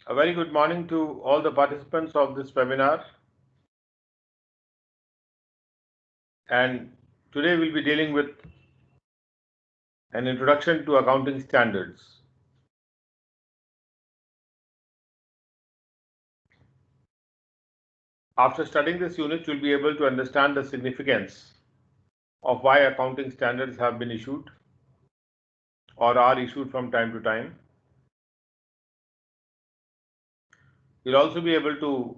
A very good morning to all the participants of this webinar. And today we'll be dealing with an introduction to accounting standards. After studying this unit, you'll be able to understand the significance of why accounting standards have been issued or are issued from time to time. You'll also be able to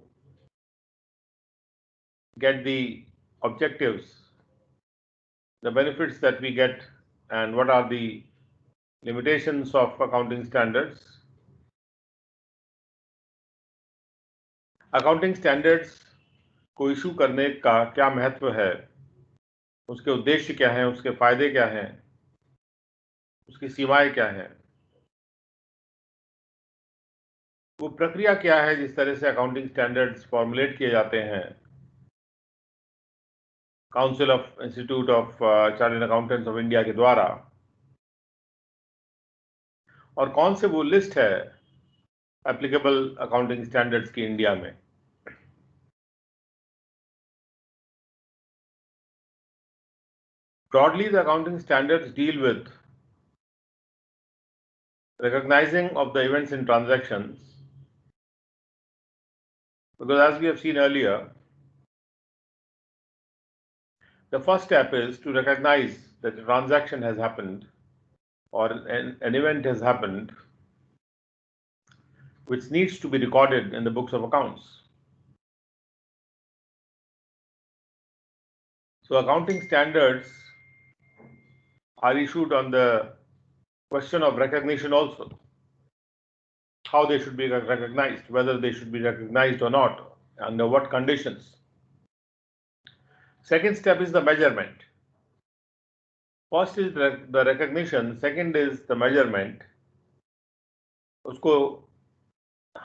get the objectives, the benefits that we get, and what are the limitations of accounting standards. Accounting standards को issue करने का क्या महत्व है, उसके उद्देश्य क्या हैं, उसके फायदे क्या हैं, उसकी सीमाएं क्या हैं, वो प्रक्रिया क्या है जिस तरह से अकाउंटिंग स्टैंडर्ड्स फॉर्मुलेट किए जाते हैं council of institute of chartered accountants of India के द्वारा, और कौन से वो लिस्ट है एप्लीकेबल अकाउंटिंग स्टैंडर्ड्स की इंडिया में. Broadly, the accounting standards deal with recognizing of the events in transactions, because as we have seen earlier, the first step is to recognize that a transaction has happened or an event has happened which needs to be recorded in the books of accounts. So accounting standards are issued on the question of recognition also, how they should be recognized, whether they should be recognized or not, under what conditions. Second step is the measurement. First is the recognition, second is the measurement. उसको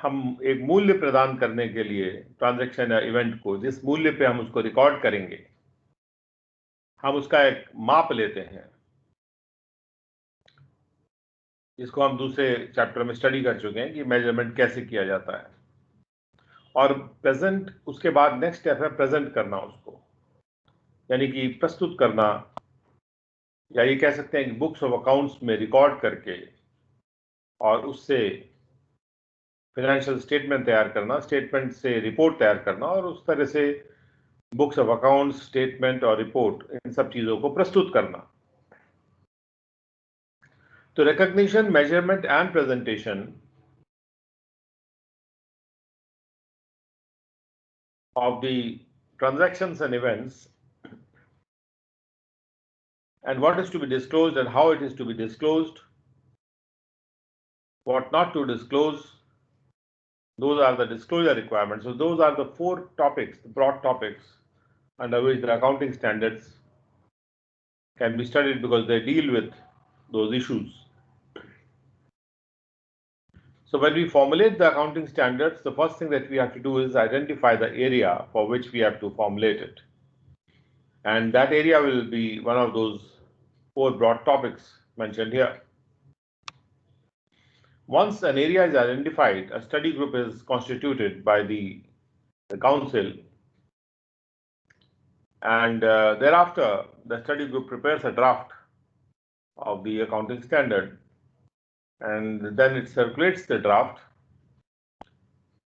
हम एक मूल्य प्रदान करने के लिए transaction या event को, जिस मूल्य पे हम उसको रिकॉर्ड करेंगे, हम उसका एक माप लेते हैं, जिसको हम दूसरे चैप्टर में स्टडी कर चुके हैं कि मेजरमेंट कैसे किया जाता है. और प्रेजेंट, उसके बाद नेक्स्ट स्टेप है प्रेजेंट करना उसको, यानी कि प्रस्तुत करना, या ये कह सकते हैं कि बुक्स ऑफ अकाउंट्स में रिकॉर्ड करके और उससे फाइनेंशियल स्टेटमेंट तैयार करना, स्टेटमेंट से रिपोर्ट तैयार करना, और उस तरह से बुक्स ऑफ अकाउंट्स, स्टेटमेंट और रिपोर्ट, इन सब चीजों को प्रस्तुत करना. तो recognition, measurement and presentation of the transactions and events, and what is to be disclosed and how it is to be disclosed, what not to disclose, those are the disclosure requirements. So those are the four topics, the broad topics under which the accounting standards can be studied, because they deal with those issues. So when we formulate the accounting standards, the first thing that we have to do is identify the area for which we have to formulate it. And that area will be one of those four broad topics mentioned here. Once an area is identified, a study group is constituted by the council, and thereafter the study group prepares a draft of the accounting standard, and then it circulates the draft.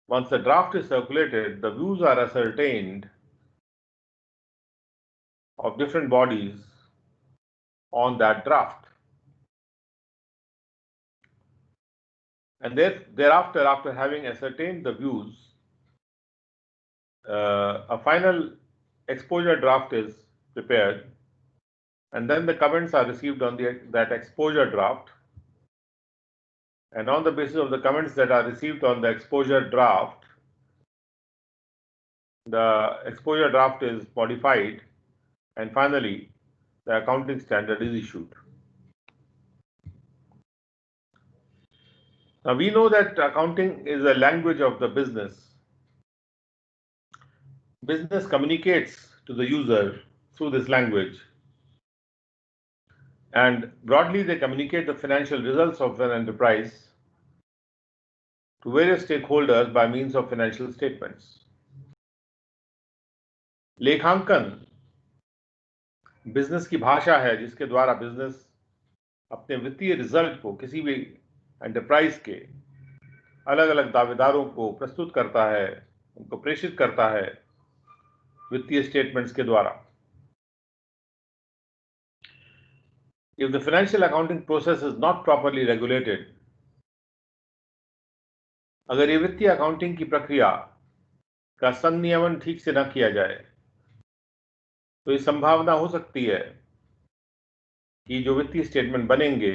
Once the draft is circulated, the views are ascertained of different bodies on that draft. And thereafter, after having ascertained the views, a final exposure draft is prepared, and then the comments are received on that exposure draft. And on the basis of the comments that are received on the exposure draft, the exposure draft is modified, and finally the accounting standard is issued. Now we know that accounting is a language of the business. Business communicates to the user through this language, and broadly they communicate the financial results of an enterprise to various stakeholders by means of financial statements. लेखांकन business की भाषा है जिसके द्वारा business अपने वित्तीय result को किसी भी एंटरप्राइज के अलग अलग दावेदारों को प्रस्तुत करता है, उनको प्रेषित करता है वित्तीय स्टेटमेंट्स के द्वारा. If the financial accounting process is not properly regulated, अगर ये वित्तीय अकाउंटिंग की प्रक्रिया का संनियमन ठीक से न किया जाए तो ये संभावना हो सकती है कि जो वित्तीय स्टेटमेंट बनेंगे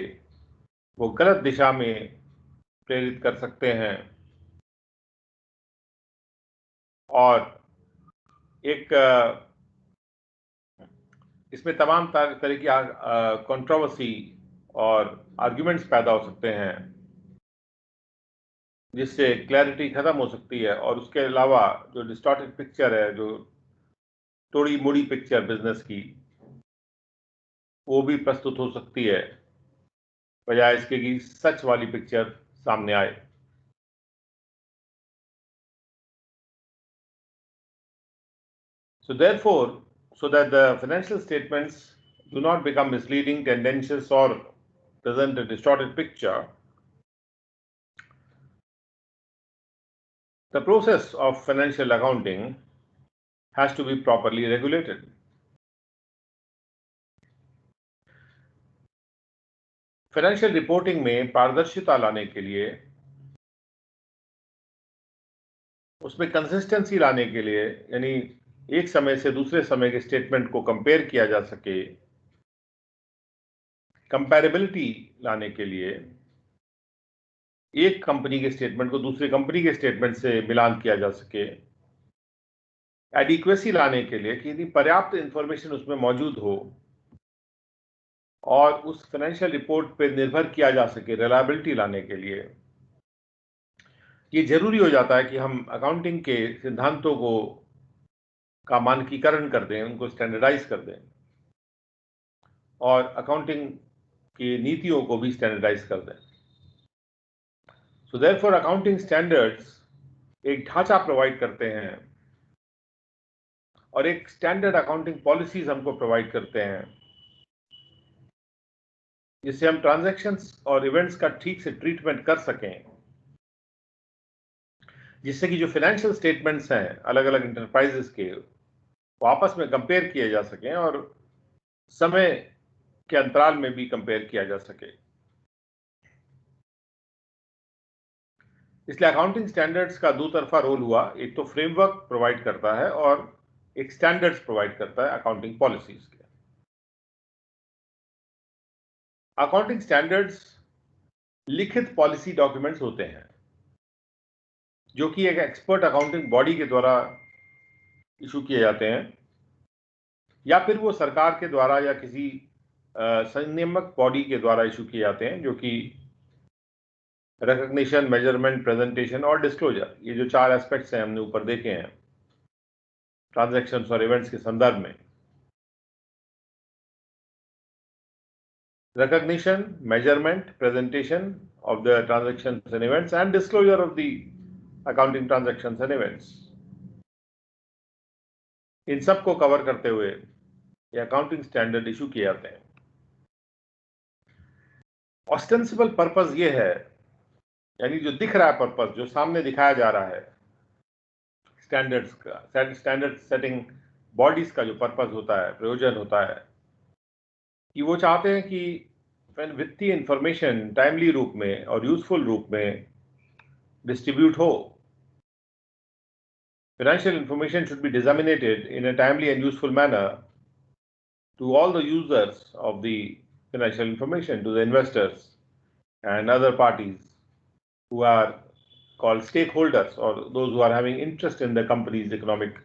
वो गलत दिशा में प्रेरित कर सकते हैं और एक इसमें तमाम तरह की कंट्रोवर्सी और आर्ग्यूमेंट्स पैदा हो सकते हैं जिससे क्लैरिटी खत्म हो सकती है और उसके अलावा जो डिस्टॉर्टेड पिक्चर है, जो थोड़ी मुड़ी पिक्चर बिजनेस की, वो भी प्रस्तुत हो सकती है बजाय इसके कि सच वाली पिक्चर सामने आए. So therefore, so that the financial statements do not become misleading, tendentious, or present a distorted picture, the process of financial accounting has to be properly regulated. Financial reporting में पारदर्शिता लाने के लिए, उसमें कंसिस्टेंसी लाने के लिए, यानी एक समय से दूसरे समय के स्टेटमेंट को कंपेयर किया जा सके, कंपैरेबिलिटी लाने के लिए, एक कंपनी के स्टेटमेंट को दूसरे कंपनी के स्टेटमेंट से मिलान किया जा सके, एडिक्वेसी लाने के लिए कि यदि पर्याप्त इंफॉर्मेशन उसमें मौजूद हो और उस फाइनेंशियल रिपोर्ट पर निर्भर किया जा सके, रिलायबिलिटी लाने के लिए ये जरूरी हो जाता है कि हम अकाउंटिंग के सिद्धांतों को का मानकीकरण कर दें, उनको स्टैंडर्डाइज कर दें और अकाउंटिंग की नीतियों को भी स्टैंडर्डाइज कर दें. सो देयरफॉर अकाउंटिंग स्टैंडर्ड्स एक ढांचा प्रोवाइड करते हैं और एक स्टैंडर्ड अकाउंटिंग पॉलिसीज हमको प्रोवाइड करते हैं जिससे हम ट्रांजैक्शंस और इवेंट्स का ठीक से ट्रीटमेंट कर सकें, जिससे कि जो फाइनेंशियल स्टेटमेंट्स हैं अलग अलग इंटरप्राइजेस के वो आपस में कंपेयर किए जा सकें और समय के अंतराल में भी कंपेयर किया जा सके. इसलिए अकाउंटिंग स्टैंडर्ड्स का दो तरफा रोल हुआ, एक तो फ्रेमवर्क प्रोवाइड करता है और एक स्टैंडर्ड्स प्रोवाइड करता है अकाउंटिंग पॉलिसीज के. अकाउंटिंग स्टैंडर्ड्स लिखित पॉलिसी डॉक्यूमेंट्स होते हैं जो कि एक एक्सपर्ट अकाउंटिंग बॉडी के द्वारा इशू किए जाते हैं या फिर वो सरकार के द्वारा या किसी संनियामक बॉडी के द्वारा इशू किए जाते हैं, जो कि रिकॉग्निशन, मेजरमेंट, प्रेजेंटेशन और डिस्क्लोजर, ये जो चार एस्पेक्ट्स हैं हमने ऊपर देखे हैं ट्रांजैक्शंस और इवेंट्स के संदर्भ में. recognition, measurement, presentation of the transactions and events, and disclosure of the accounting transactions and events. इन सब को कवर करते हुए ये अकाउंटिंग स्टैंडर्ड इशू किए जाते हैं. ऑस्टेंसिबल पर्पस ये है, यानी जो दिख रहा है पर्पस, जो सामने दिखाया जा रहा है स्टैंडर्ड्स का, स्टैंडर्ड सेटिंग बॉडीज का जो पर्पस होता है, प्रयोजन होता है कि वो चाहते हैं कि वित्तीय इंफॉर्मेशन टाइमली रूप में और यूजफुल रूप में डिस्ट्रीब्यूट हो. Financial information should be disseminated in a timely and useful manner to all the users of the financial information, to the investors and other parties who are called stakeholders or those who are having interest in the company's economic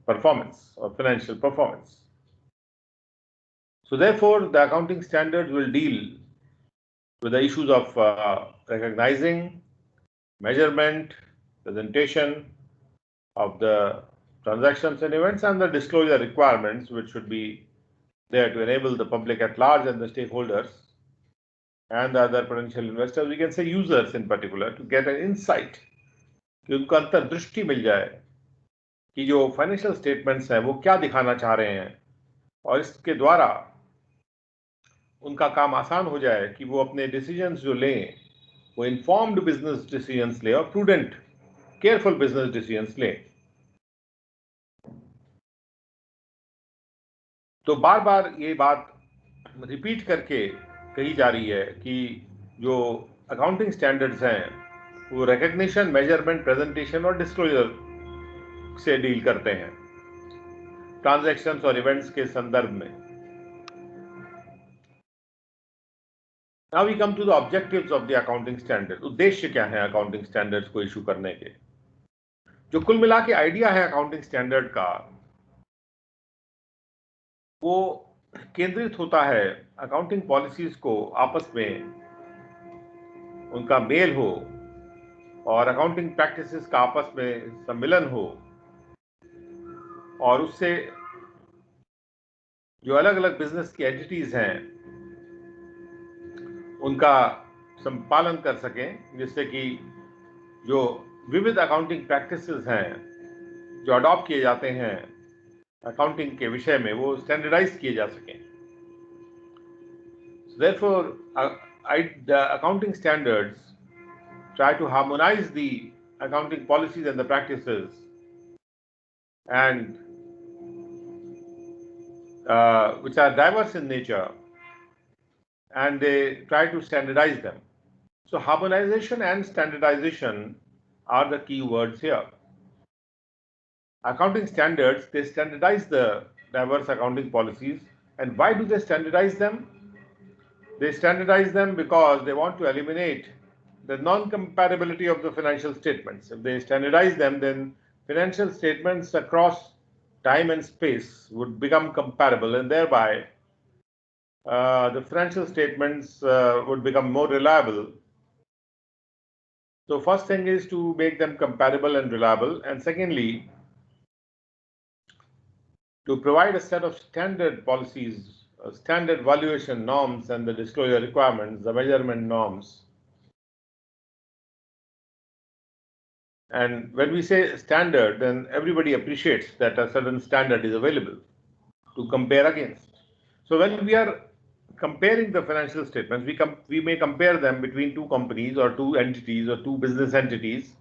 performance or financial performance. So therefore, the accounting standards will deal with the issues of recognizing, measurement, presentation of the transactions and events, and the disclosure requirements which should be there to enable the public at large and the stakeholders and the other potential investors, we can say users in particular, to get an insight कि उनको अंतर्दृष्टि मिल जाए कि जो financial statements हैं वो क्या दिखाना चाह रहे हैं, और इसके द्वारा उनका काम आसान हो जाए कि वो अपने डिसीजंस जो लें वो इन्फॉर्म्ड बिजनेस डिसीजंस लें और प्रूडेंट केयरफुल बिजनेस डिसीजंस लें। तो बार बार ये बात रिपीट करके कही जा रही है कि जो अकाउंटिंग स्टैंडर्ड्स हैं वो रिकग्निशन, मेजरमेंट, प्रेजेंटेशन और डिस्क्लोजर से डील करते हैं ट्रांजैक्शंस और इवेंट्स के संदर्भ में। Now we come to the objectives of the accounting standard. उद्देश्य क्या है अकाउंटिंग स्टैंडर्ड्स को इशू करने के? जो कुल मिला के आइडिया है अकाउंटिंग स्टैंडर्ड का, वो केंद्रित होता है अकाउंटिंग पॉलिसीज को आपस में उनका मेल हो और अकाउंटिंग प्रैक्टिसेस का आपस में सम्मिलन हो, और उससे जो अलग अलग बिजनेस की एंटिटीज हैं उनका संपालन कर सकें, जिससे कि जो विविध अकाउंटिंग प्रैक्टिसेस हैं जो अडॉप्ट किए जाते हैं अकाउंटिंग के विषय में, वो स्टैंडर्डाइज किए जा सकें। Therefore, the accounting standards try to harmonize the accounting policies and the practices, and which are diverse in nature, and they try to standardize them. So harmonization and standardization are the key words here. Accounting standards, they standardize the diverse accounting policies. And why do they standardize them? They standardize them because they want to eliminate the non-comparability of the financial statements. If they standardize them, then financial statements across time and space would become comparable, and thereby the financial statements would become more reliable. So first thing is to make them comparable and reliable, and secondly, to provide a set of standard policies, standard valuation norms and the disclosure requirements, the measurement norms. And when we say standard, then everybody appreciates that a certain standard is available to compare against. So when we are comparing the financial statements, we may compare them between two companies or two entities or two business entities.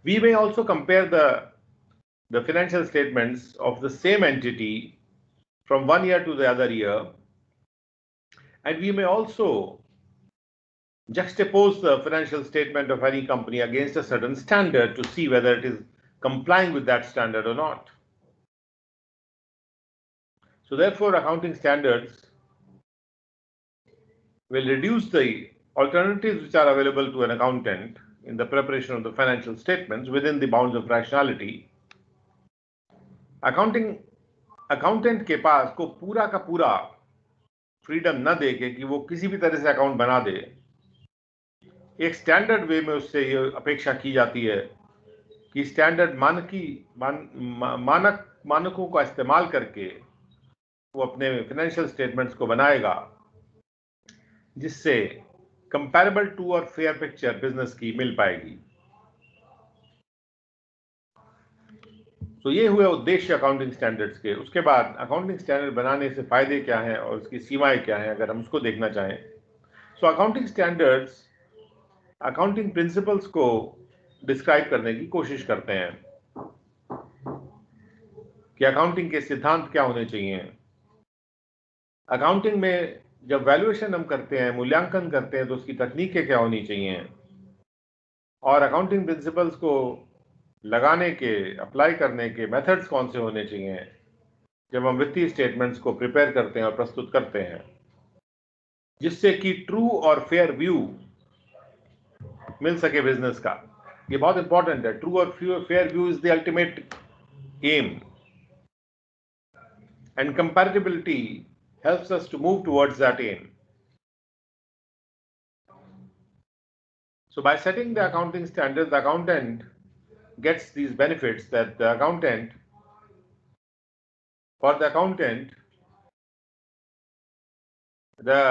We may also compare the financial statements of the same entity from one year to the other year, and we may also juxtapose the financial statement of any company against a certain standard to see whether it is complying with that standard or not. So therefore, accounting standards will reduce the alternatives which are available to an accountant in the preparation of the financial statements within the bounds of rationality. Accountant के पास को पूरा का पूरा freedom न दे के कि वो किसी भी तरह से अकाउंट बना दे, एक स्टैंडर्ड वे में उससे ये अपेक्षा की जाती है कि स्टैंडर्ड मानकों का इस्तेमाल करके वो अपने फाइनेंशियल स्टेटमेंट्स को बनाएगा, जिससे कंपैरेबल टू और फेयर पिक्चर बिजनेस की मिल पाएगी। तो ये हुए उद्देश्य अकाउंटिंग स्टैंडर्ड्स के। उसके बाद अकाउंटिंग स्टैंडर्ड बनाने से फायदे क्या हैं और उसकी सीमाएं क्या हैं, अगर हम उसको देखना चाहें। So accounting standards accounting principles को डिस्क्राइब करने की कोशिश करते हैं कि अकाउंटिंग के सिद्धांत क्या होने चाहिए। अकाउंटिंग में जब वैल्यूएशन हम करते हैं, मूल्यांकन करते हैं, तो उसकी तकनीकें क्या होनी चाहिए, और अकाउंटिंग प्रिंसिपल्स को लगाने के, अप्लाई करने के मेथड्स कौन से होने चाहिए जब हम वित्तीय स्टेटमेंट्स को प्रिपेयर करते हैं और प्रस्तुत करते हैं, जिससे कि ट्रू और फेयर व्यू मिल सके बिजनेस का। ये बहुत इंपॉर्टेंट है। ट्रू और fair view is the ultimate aim, and comparability helps us to move towards that aim. So by setting the accounting standards, the accountant gets these benefits, that the accountant, for the accountant, the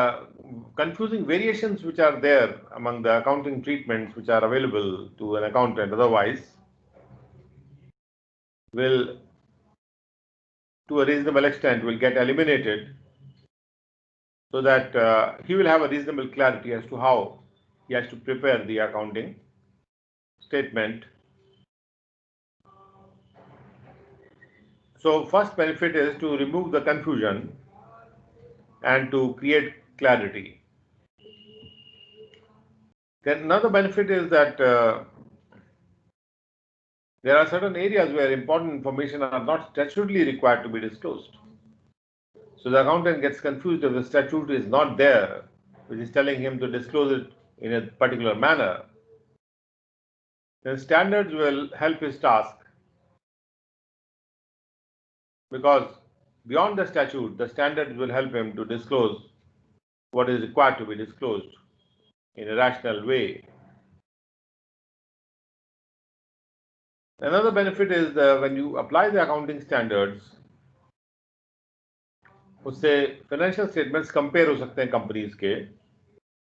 confusing variations which are there among the accounting treatments which are available to an accountant otherwise, will, to a reasonable extent, will get eliminated, so that he will have a reasonable clarity as to how he has to prepare the accounting statement. So first benefit is to remove the confusion and to create clarity. Then another benefit is that there are certain areas where important information are not statutorily required to be disclosed. So the accountant gets confused if the statute is not there, which is telling him to disclose it in a particular manner. Then standards will help his task, because beyond the statute, the standards will help him to disclose what is required to be disclosed in a rational way. Another benefit is when you apply the accounting standards, उससे financial statements compare हो सकते हैं companies के.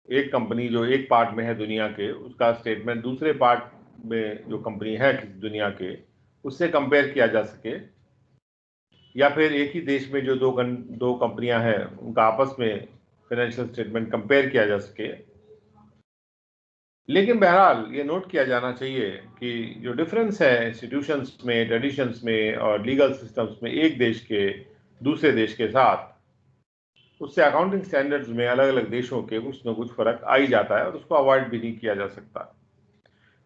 एक company जो एक part में है दुनिया के, उसका स्टेटमेंट दूसरे पार्ट में जो कंपनी है दुनिया के, उससे कंपेयर किया जा सके, या फिर एक ही देश में जो दो कंपनियां हैं उनका आपस में फाइनेंशियल स्टेटमेंट कंपेयर किया जा सके. लेकिन बहरहाल ये नोट किया जाना चाहिए कि जो डिफरेंस है इंस्टीट्यूशंस में, ट्रेडिशंस में और लीगल सिस्टम्स में एक देश के दूसरे देश के साथ, उससे अकाउंटिंग स्टैंडर्ड्स में अलग अलग देशों के कुछ न कुछ फर्क आ ही जाता है, और उसको अवॉइड भी नहीं किया जा सकता,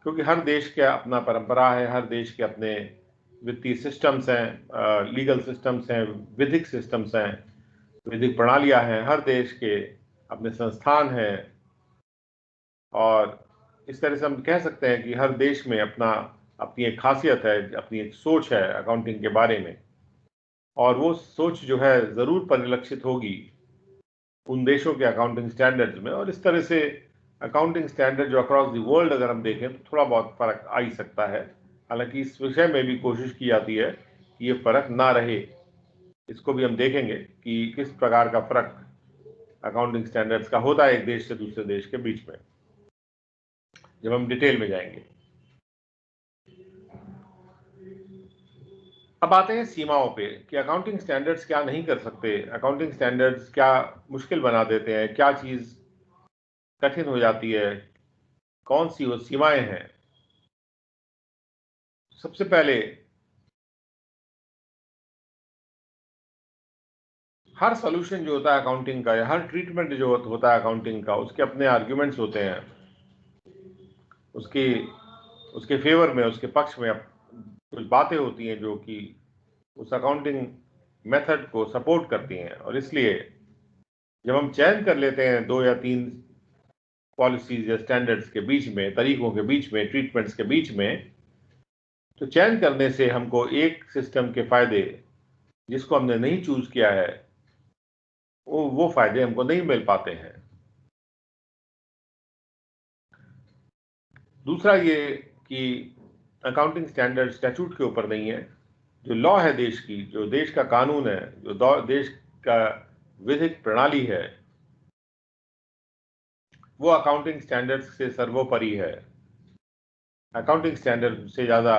क्योंकि हर देश का अपना परंपरा है, हर देश के अपने वित्तीय सिस्टम्स हैं, लीगल सिस्टम्स हैं, विधिक सिस्टम्स हैं, विधिक प्रणालियां हैं, हर देश के अपने संस्थान हैं, और इस तरह से हम कह सकते हैं कि हर देश में अपनी एक खासियत है, अपनी एक सोच है अकाउंटिंग के बारे में, और वो सोच जो है ज़रूर परिलक्षित होगी उन देशों के अकाउंटिंग स्टैंडर्ड्स में. और इस तरह से अकाउंटिंग स्टैंडर्ड जो अक्रॉस द वर्ल्ड अगर हम देखें तो थोड़ा बहुत फ़र्क आ ही सकता है. हालांकि इस विषय में भी कोशिश की जाती है कि ये फ़र्क ना रहे. इसको भी हम देखेंगे कि किस प्रकार का फ़र्क अकाउंटिंग स्टैंडर्ड्स का होता है एक देश से दूसरे देश के बीच में, जब हम डिटेल में जाएंगे. अब आते हैं सीमाओं पे कि अकाउंटिंग स्टैंडर्ड्स क्या नहीं कर सकते, अकाउंटिंग स्टैंडर्ड्स क्या मुश्किल बना देते हैं, क्या चीज़ कठिन हो जाती है, कौन सी वो सीमाएं हैं. सबसे पहले हर सॉल्यूशन जो होता है अकाउंटिंग का, या हर ट्रीटमेंट जो होता है अकाउंटिंग का, उसके अपने आर्ग्यूमेंट्स होते हैं, उसके फेवर में, उसके पक्ष में कुछ बातें होती हैं जो कि उस अकाउंटिंग मेथड को सपोर्ट करती हैं. और इसलिए जब हम चयन कर लेते हैं 2 या 3 पॉलिसीज या स्टैंडर्ड्स के बीच में, तरीकों के बीच में, ट्रीटमेंट्स के बीच में, तो चयन करने से हमको एक सिस्टम के फायदे जिसको हमने नहीं चूज किया है वो फायदे हमको नहीं मिल पाते हैं. दूसरा ये कि अकाउंटिंग स्टैंडर्ड स्टैट्यूट के ऊपर नहीं है. जो लॉ है देश की, जो देश का कानून है, जो देश का विधिक प्रणाली है, वो अकाउंटिंग स्टैंडर्ड्स से सर्वोपरि है. अकाउंटिंग स्टैंडर्ड से ज़्यादा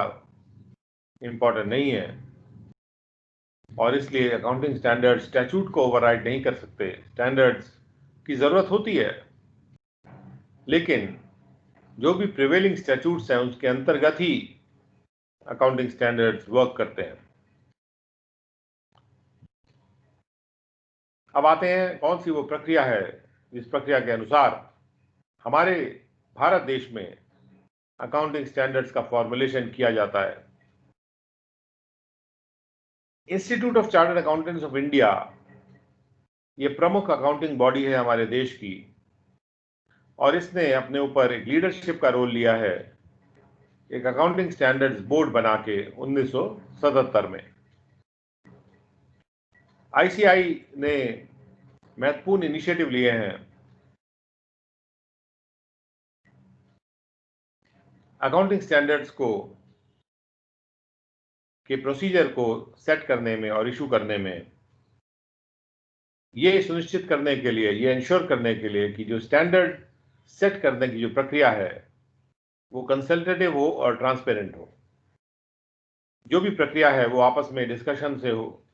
इम्पोर्टेंट नहीं है, और इसलिए अकाउंटिंग स्टैंडर्ड स्टैट्यूट को ओवरराइड नहीं कर सकते. स्टैंडर्ड्स की ज़रूरत होती है, लेकिन जो भी प्रिवेलिंग स्टैट्यूट्स हैं उसके अंतर्गत ही अकाउंटिंग स्टैंडर्ड्स वर्क करते हैं. अब आते हैं कौन सी वो प्रक्रिया है जिस प्रक्रिया के अनुसार हमारे भारत देश में अकाउंटिंग स्टैंडर्ड्स का फॉर्मुलेशन किया जाता है. Institute of chartered accountants of India ये प्रमुख अकाउंटिंग बॉडी है हमारे देश की, और इसने अपने ऊपर एक लीडरशिप का रोल लिया है एक अकाउंटिंग स्टैंडर्ड्स बोर्ड बना के 1977 में. आईसीआई ने महत्वपूर्ण इनिशिएटिव लिए हैं अकाउंटिंग स्टैंडर्ड्स के प्रोसीजर को सेट करने में और इशू करने में. ये सुनिश्चित करने के लिए, ये इंश्योर करने के लिए कि जो स्टैंडर्ड सेट करने की जो प्रक्रिया है वो कंसल्टेटिव हो और ट्रांसपेरेंट हो. जो भी प्रक्रिया है वो आपस में डिस्कशन से हो,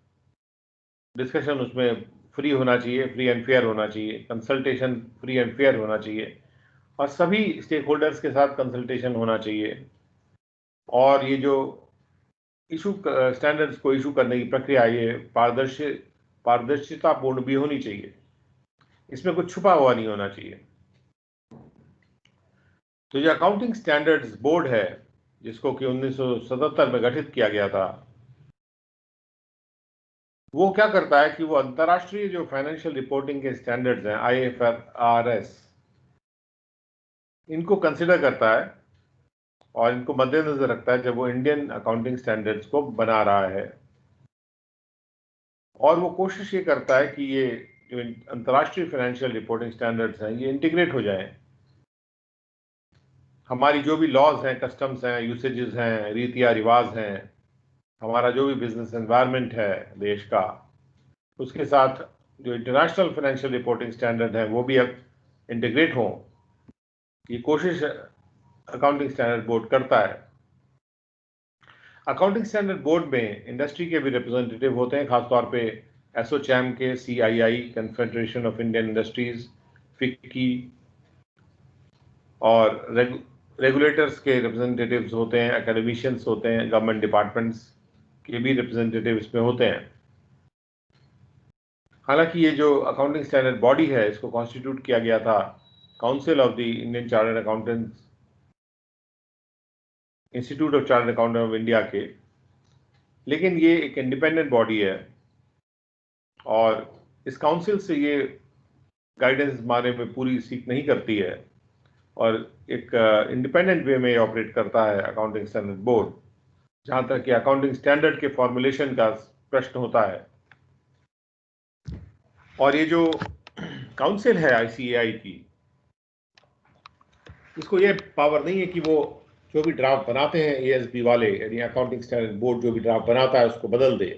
डिस्कशन उसमें फ्री होना चाहिए, फ्री एंड फेयर होना चाहिए, कंसल्टेशन फ्री एंड फेयर होना चाहिए, और सभी स्टेक होल्डर्स के साथ कंसल्टेशन होना चाहिए। और ये जो इशू स्टैंडर्ड्स को इशू करने की प्रक्रिया, ये पारदर्शितापूर्ण भी होनी चाहिए, इसमें कुछ छुपा हुआ नहीं होना चाहिए। तो जो अकाउंटिंग स्टैंडर्ड्स बोर्ड है, जिसको कि 1977 में गठित किया गया था, वो क्या करता है कि वो अंतर्राष्ट्रीय जो फाइनेंशियल रिपोर्टिंग के स्टैंडर्ड्स हैं, IFRS, इनको कंसिडर करता है और इनको मद्देनजर रखता है जब वो इंडियन अकाउंटिंग स्टैंडर्ड्स को बना रहा है। और वो कोशिश ये करता है कि ये जो अंतर्राष्ट्रीय फाइनेंशियल रिपोर्टिंग स्टैंडर्ड्स हैं, ये इंटीग्रेट हो जाएं। हमारी जो भी लॉज हैं, कस्टम्स हैं, यूसेजेस हैं, रीतियाँ रिवाज हैं, हमारा जो भी बिजनेस एनवायरनमेंट है देश का, उसके साथ जो इंटरनेशनल फाइनेंशियल रिपोर्टिंग स्टैंडर्ड है वो भी अब इंटीग्रेट हों। ये कोशिश अकाउंटिंग स्टैंडर्ड बोर्ड करता है। अकाउंटिंग स्टैंडर्ड बोर्ड में इंडस्ट्री के भी रिप्रेजेंटेटिव होते हैं, खासतौर पे एसोचैम के, CII, confederation of Indian industries, FICCI, और रेगुलेटर्स के रिप्रेजेंटेटिव्स होते हैं, एकेडमिशियंस होते हैं, गवर्नमेंट डिपार्टमेंट्स के भी रिप्रेजेंटेटिव इसमें होते हैं। हालांकि ये जो अकाउंटिंग स्टैंडर्ड बॉडी है, इसको कॉन्स्टिट्यूट किया गया था council of the Indian chartered accountants, institute of chartered accountant of India के, लेकिन ये एक इंडिपेंडेंट बॉडी है और इस काउंसिल से ये गाइडेंस बारे में पूरी सीख नहीं करती है, और एक इंडिपेंडेंट वे में ऑपरेट करता है अकाउंटिंग स्टैंडर्ड बोर्ड, जहां तक कि अकाउंटिंग स्टैंडर्ड के फॉर्मुलेशन का प्रश्न होता है। और ये जो काउंसिल है ICAI की, इसको ये पावर नहीं है कि वो जो भी ड्राफ्ट बनाते हैं ASB वाले, यानी अकाउंटिंग स्टैंडर्ड बोर्ड जो भी ड्राफ्ट बनाता है उसको बदल दे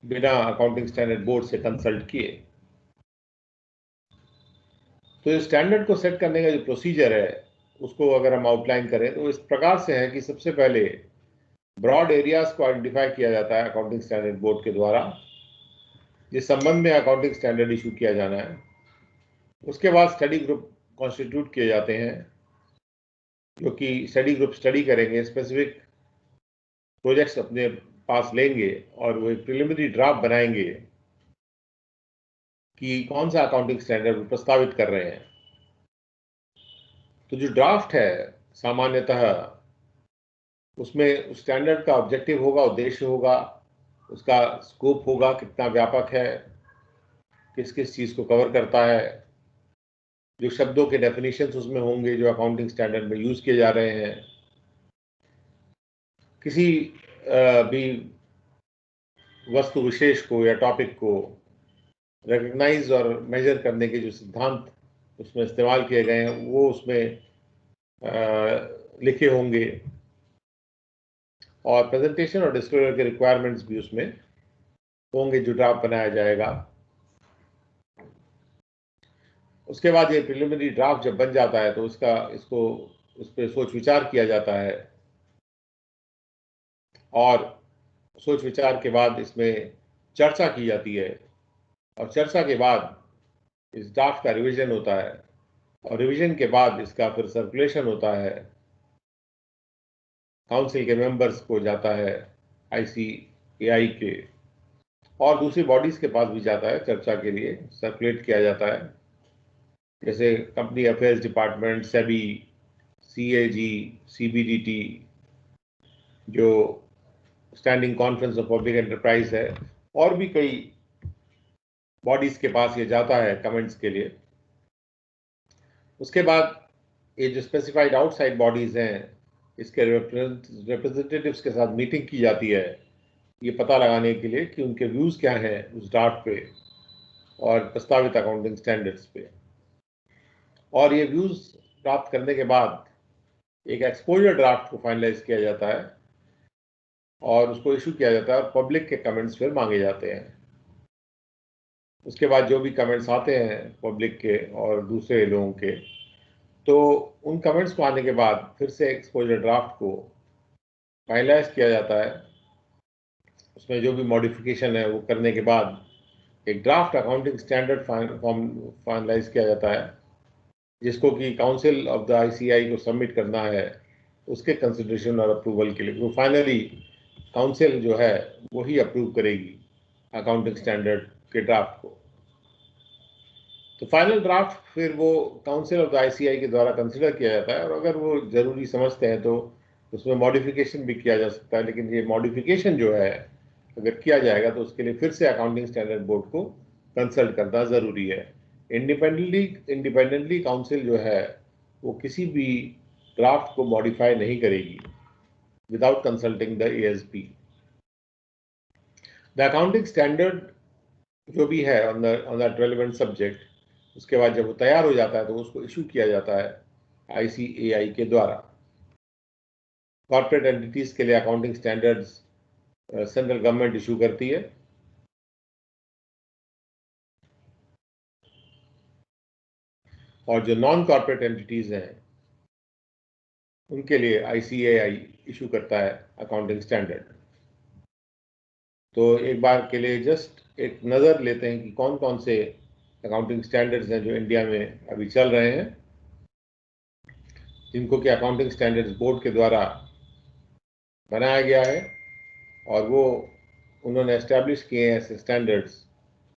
बिना अकाउंटिंग स्टैंडर्ड बोर्ड से कंसल्ट किए। तो इस स्टैंडर्ड को सेट करने का जो प्रोसीजर है, उसको अगर हम आउटलाइन करें तो इस प्रकार से है कि सबसे पहले ब्रॉड एरियाज को आइडेंटिफाई किया जाता है अकाउंटिंग स्टैंडर्ड बोर्ड के द्वारा, जिस संबंध में अकाउंटिंग स्टैंडर्ड इशू किया जाना है। उसके बाद स्टडी ग्रुप कॉन्स्टिट्यूट किए जाते हैं, जो कि स्टडी ग्रुप स्टडी करेंगे, स्पेसिफिक प्रोजेक्ट्स अपने पास लेंगे और वो एक प्रिलिमिनरी ड्राफ्ट बनाएंगे कि कौन सा अकाउंटिंग स्टैंडर्ड प्रस्तावित कर रहे हैं। तो जो ड्राफ्ट है सामान्यतः उसमें उस स्टैंडर्ड का ऑब्जेक्टिव होगा, उद्देश्य होगा, उसका स्कोप होगा, कितना व्यापक है, किस किस चीज़ को कवर करता है, जो शब्दों के डेफिनेशंस उसमें होंगे जो अकाउंटिंग स्टैंडर्ड में यूज़ किए जा रहे हैं, किसी भी वस्तु विशेष को या टॉपिक को रिकग्नाइज और मेजर करने के जो सिद्धांत उसमें इस्तेमाल किए गए हैं वो उसमें लिखे होंगे, और प्रेजेंटेशन और डिस्क्लोजर के रिक्वायरमेंट्स भी उसमें होंगे जो ड्राफ्ट बनाया जाएगा। उसके बाद ये प्रिलिमिनरी ड्राफ्ट जब बन जाता है तो इसको उस पर सोच विचार किया जाता है, और सोच विचार के बाद इसमें चर्चा की जाती है, और चर्चा के बाद इस ड्राफ्ट का रिवीजन होता है, और रिवीजन के बाद इसका फिर सर्कुलेशन होता है, काउंसिल के मेंबर्स को जाता है, ICAI के और दूसरी बॉडीज के पास भी जाता है, चर्चा के लिए सर्कुलेट किया जाता है, जैसे company affairs department, SEBI, CAG, CBDT, जो standing conference of public enterprise है, और भी कई बॉडीज के पास ये जाता है कमेंट्स के लिए। उसके बाद ये जो स्पेसिफाइड आउटसाइड बॉडीज हैं, इसके रिप्रेजेंटेटिव्स के साथ मीटिंग की जाती है, ये पता लगाने के लिए कि उनके व्यूज़ क्या हैं उस ड्राफ्ट पे और प्रस्तावित अकाउंटिंग स्टैंडर्ड्स पे। और ये व्यूज़ प्राप्त करने के बाद एक एक्सपोजर ड्राफ्ट को फाइनलाइज किया जाता है और उसको इशू किया जाता है, और पब्लिक के कमेंट्स फिर मांगे जाते हैं। उसके बाद जो भी कमेंट्स आते हैं पब्लिक के और दूसरे लोगों के, तो उन कमेंट्स को आने के बाद फिर से एक्सपोजर ड्राफ्ट को फाइनलाइज किया जाता है, उसमें जो भी मॉडिफिकेशन है वो करने के बाद एक draft accounting standard form finalise किया जाता है, जिसको कि काउंसिल ऑफ द आईसीएआई को सबमिट करना है उसके कंसिडरेशन और अप्रूवल के लिए। तो फाइनली काउंसिल जो है वही अप्रूव करेगी अकाउंटिंग स्टैंडर्ड के ड्राफ्ट को। तो फाइनल ड्राफ्ट फिर वो काउंसिल ऑफ द आईसीएआई के द्वारा कंसिडर किया जाता है, और अगर वो ज़रूरी समझते हैं तो उसमें मॉडिफिकेशन भी किया जा सकता है। लेकिन ये मॉडिफिकेशन जो है अगर किया जाएगा तो उसके लिए फिर से अकाउंटिंग स्टैंडर्ड बोर्ड को कंसल्ट करना ज़रूरी है। इंडिपेंडेंटली काउंसिल जो है वो किसी भी ड्राफ्ट को मॉडिफाई नहीं करेगी without consulting the ASB. The accounting standard जो भी है ऑन दैट रेलेवेंट सब्जेक्ट, उसके बाद जब वो तैयार हो जाता है तो उसको इशू किया जाता है आईसीएआई के द्वारा। कॉर्पोरेट एंटिटीज के लिए accounting standards central government issue करती है, और जो नॉन कॉर्पोरेट एंटिटीज हैं उनके लिए आईसीएआई इशू करता है अकाउंटिंग स्टैंडर्ड। तो एक बार के लिए जस्ट एक नज़र लेते हैं कि कौन कौन से अकाउंटिंग स्टैंडर्ड्स हैं जो इंडिया में अभी चल रहे हैं, जिनको कि अकाउंटिंग स्टैंडर्ड्स बोर्ड के द्वारा बनाया गया है, और वो उन्होंने एस्टैब्लिश किए हैं ऐसे स्टैंडर्ड्स,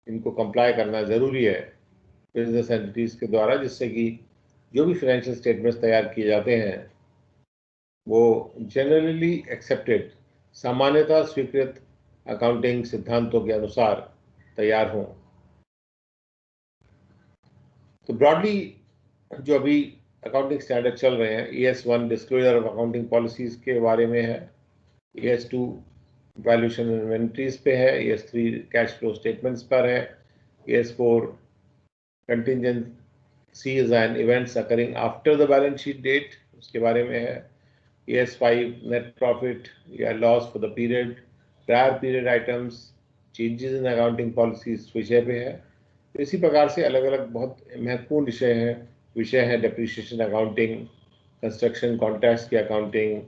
इनको कंप्लाई करना ज़रूरी है बिजनेस एंटिटीज़ के द्वारा, जिससे कि जो भी फाइनेंशियल स्टेटमेंट्स तैयार किए जाते हैं वो जनरली एक्सेप्टेड, सामान्यतः स्वीकृत अकाउंटिंग सिद्धांतों के अनुसार तैयार हों। तो ब्रॉडली जो अभी अकाउंटिंग स्टैंडर्ड चल रहे हैं, ES1 disclosure of accounting policies के बारे में है, ES2 वैल्यूएशन इन्वेंटरीज पे है, ES3 कैश फ्लो स्टेटमेंट्स पर है, ES4 contingencies and events occurring after the balance sheet date उसके बारे में है, ES5 net profit या loss for the period, prior period items, changes in accounting policies विषय पे है। तो इसी प्रकार से अलग अलग बहुत महत्वपूर्ण विषय हैं डेप्रिसिएशन अकाउंटिंग, कंस्ट्रक्शन कॉन्ट्रैक्ट्स की accounting,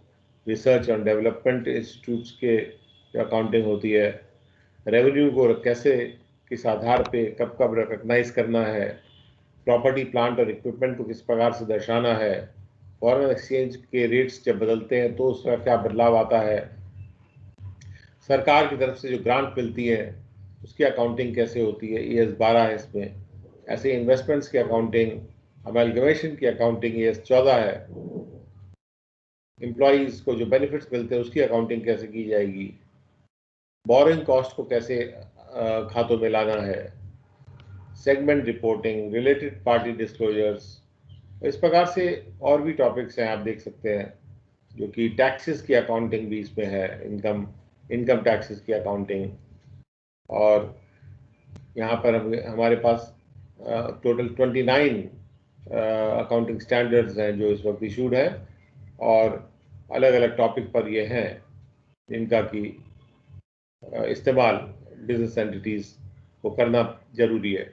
research and development institutes के जो अकाउंटिंग होती है, रेवेन्यू को कैसे किस आधार पे कब कब रिकॉग्नाइज करना है, प्रॉपर्टी प्लांट और इक्विपमेंट को किस प्रकार से दर्शाना है, फॉरेन एक्सचेंज के रेट्स जब बदलते हैं तो उसका क्या बदलाव आता है, सरकार की तरफ से जो ग्रांट मिलती है उसकी अकाउंटिंग कैसे होती है, ES12 है इसमें। ऐसे इन्वेस्टमेंट्स की अकाउंटिंग, अमेलगमेशन की अकाउंटिंग ES14 है, एम्प्लॉयज़ को जो बेनिफिट्स मिलते हैं उसकी अकाउंटिंग कैसे की जाएगी, बोरिंग कॉस्ट को कैसे खातों में लाना है, segment reporting, related party disclosures. इस प्रकार से और भी टॉपिक्स हैं आप देख सकते हैं, जो कि टैक्सेस की अकाउंटिंग भी इसमें है, इनकम टैक्सेस की अकाउंटिंग। और यहाँ पर हमारे पास टोटल 29 अकाउंटिंग स्टैंडर्ड्स हैं जो इस वक्त इशूड है, और अलग अलग टॉपिक पर ये हैं जिनका कि इस्तेमाल बिजनेस एंटिटीज़ को करना जरूरी है।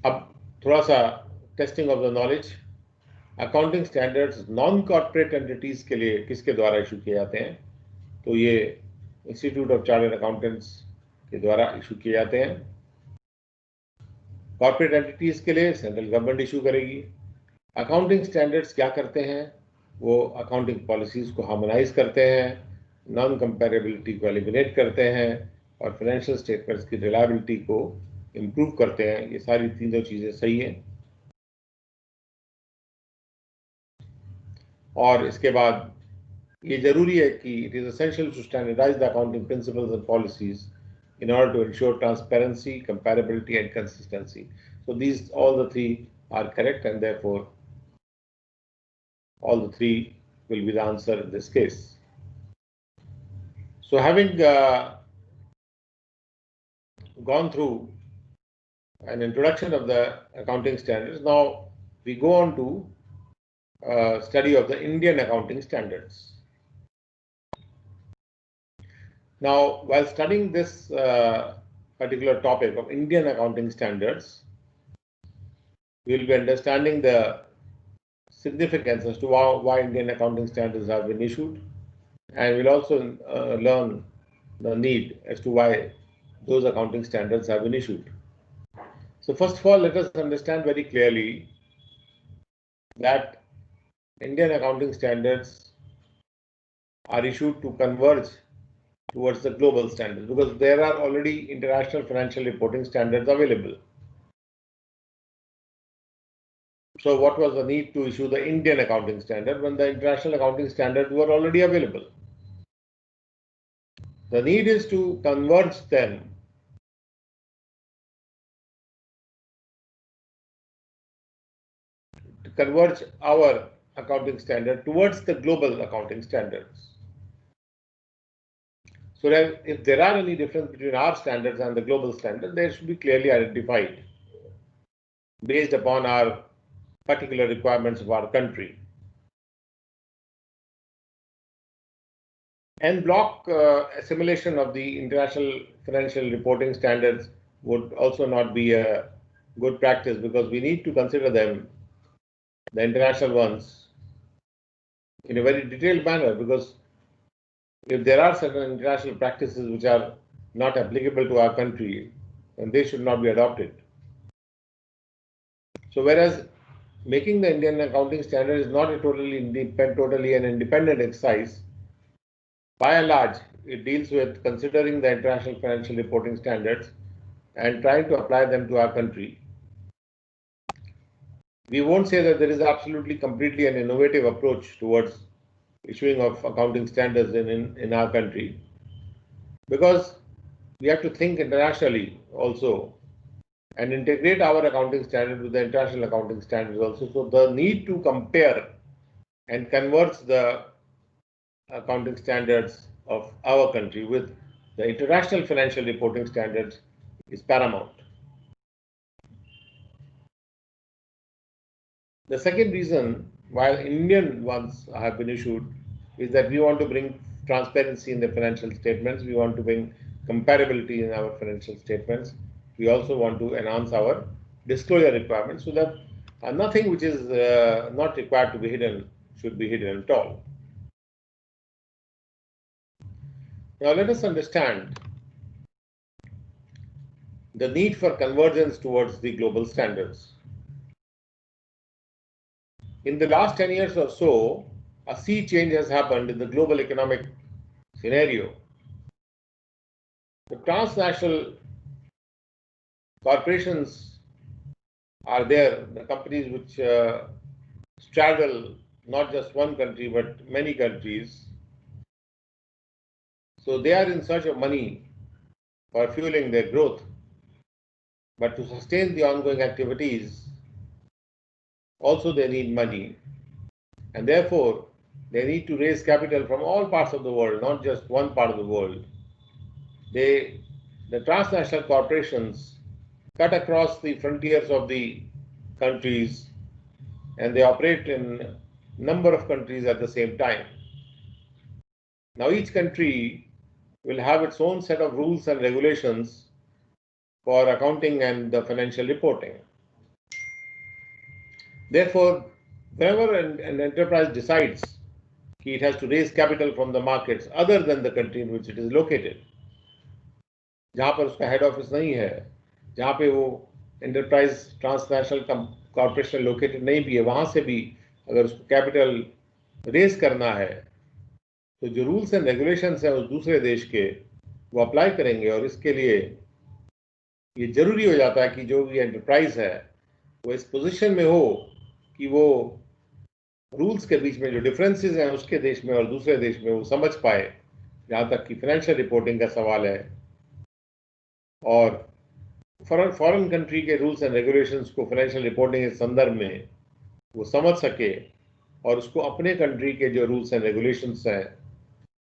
अब थोड़ा सा testing of the knowledge. Accounting standards non corporate entities के लिए किसके द्वारा इशू किए जाते हैं? तो ये इंस्टीट्यूट ऑफ चार्टर्ड अकाउंटेंट्स के द्वारा इशू किए जाते हैं। कॉर्पोरेट एंटिटीज़ के लिए सेंट्रल गवर्नमेंट इशू करेगी। अकाउंटिंग स्टैंडर्ड्स क्या करते हैं? वो अकाउंटिंग पॉलिसीज़ को हार्मोनाइज करते हैं, नॉन कंपेरेबिलिटी को एलिमिनेट करते हैं, और फाइनेंशियल स्टेटमेंट्स की रिलायबिलिटी को इम्प्रूव करते हैं। ये सारी तीनों चीज़ें सही हैं। और इसके बाद ये जरूरी है कि it is essential to standardise the accounting principles and policies in order to ensure transparency, comparability and consistency. So these all the three are correct, and therefore all the three will be the answer in this case. So having gone through an introduction of the accounting standards, now we go on to study of the Indian accounting standards. Now, while studying this particular topic of Indian accounting standards, we will be understanding the significance as to why Indian accounting standards have been issued, and we'll also learn the need as to why those accounting standards have been issued. So first of all, let us understand very clearly that Indian accounting standards are issued to converge towards the global standards, because there are already international financial reporting standards available. So what was the need to issue the Indian accounting standard when the international accounting standards were already available? The need is to converge them to converge our accounting standard towards the global accounting standards. So that if there are any difference between our standards and the global standard, they should be clearly identified based upon our particular requirements of our country. En bloc assimilation of the international financial reporting standards would also not be a good practice, because we need to consider them, the international ones, in a very detailed manner, because if there are certain international practices which are not applicable to our country, then they should not be adopted. So whereas making the Indian accounting standard is not a totally an independent exercise, by and large, it deals with considering the international financial reporting standards and trying to apply them to our country. We won't say that there is absolutely completely an innovative approach towards issuing of accounting standards in our country, because we have to think internationally also and integrate our accounting standard with the international accounting standards also. So the need to compare and converge the accounting standards of our country with the international financial reporting standards is paramount. The second reason why Indian ones have been issued is that we want to bring transparency in the financial statements. We want to bring comparability in our financial statements. We also want to enhance our disclosure requirements so that nothing which is not required to be hidden should be hidden at all. Now let us understand the need for convergence towards the global standards. In the last 10 years or so, a sea change has happened in the global economic scenario. The transnational corporations are there, the companies which straddle not just one country but many countries. So they are in search of money for fueling their growth. But to sustain the ongoing activities, also they need money, and therefore they need to raise capital from all parts of the world, not just one part of the world. The transnational corporations cut across the frontiers of the countries, and they operate in a number of countries at the same time. Now each country will have its own set of rules and regulations for accounting and the financial reporting. Therefore, whenever an enterprise decides that it has to raise capital from the markets other than the country in which it is located, जहाँ पर उसका head office नहीं है, जहाँ पे वो enterprise transnational corporation located नहीं भी है, वहाँ से भी अगर उसको capital raise करना है, तो जो rules and regulations हैं उस दूसरे देश के वो apply करेंगे, और इसके लिए ये जरूरी हो जाता है कि जो भी enterprise है वो इस position में हो कि वो रूल्स के बीच में जो डिफरेंसेस हैं उसके देश में और दूसरे देश में वो समझ पाए, जहाँ तक कि फाइनेंशियल रिपोर्टिंग का सवाल है, और फॉरेन कंट्री के रूल्स एंड रेगुलेशंस को फाइनेंशियल रिपोर्टिंग के संदर्भ में वो समझ सके और उसको अपने कंट्री के जो रूल्स एंड रेगुलेशंस हैं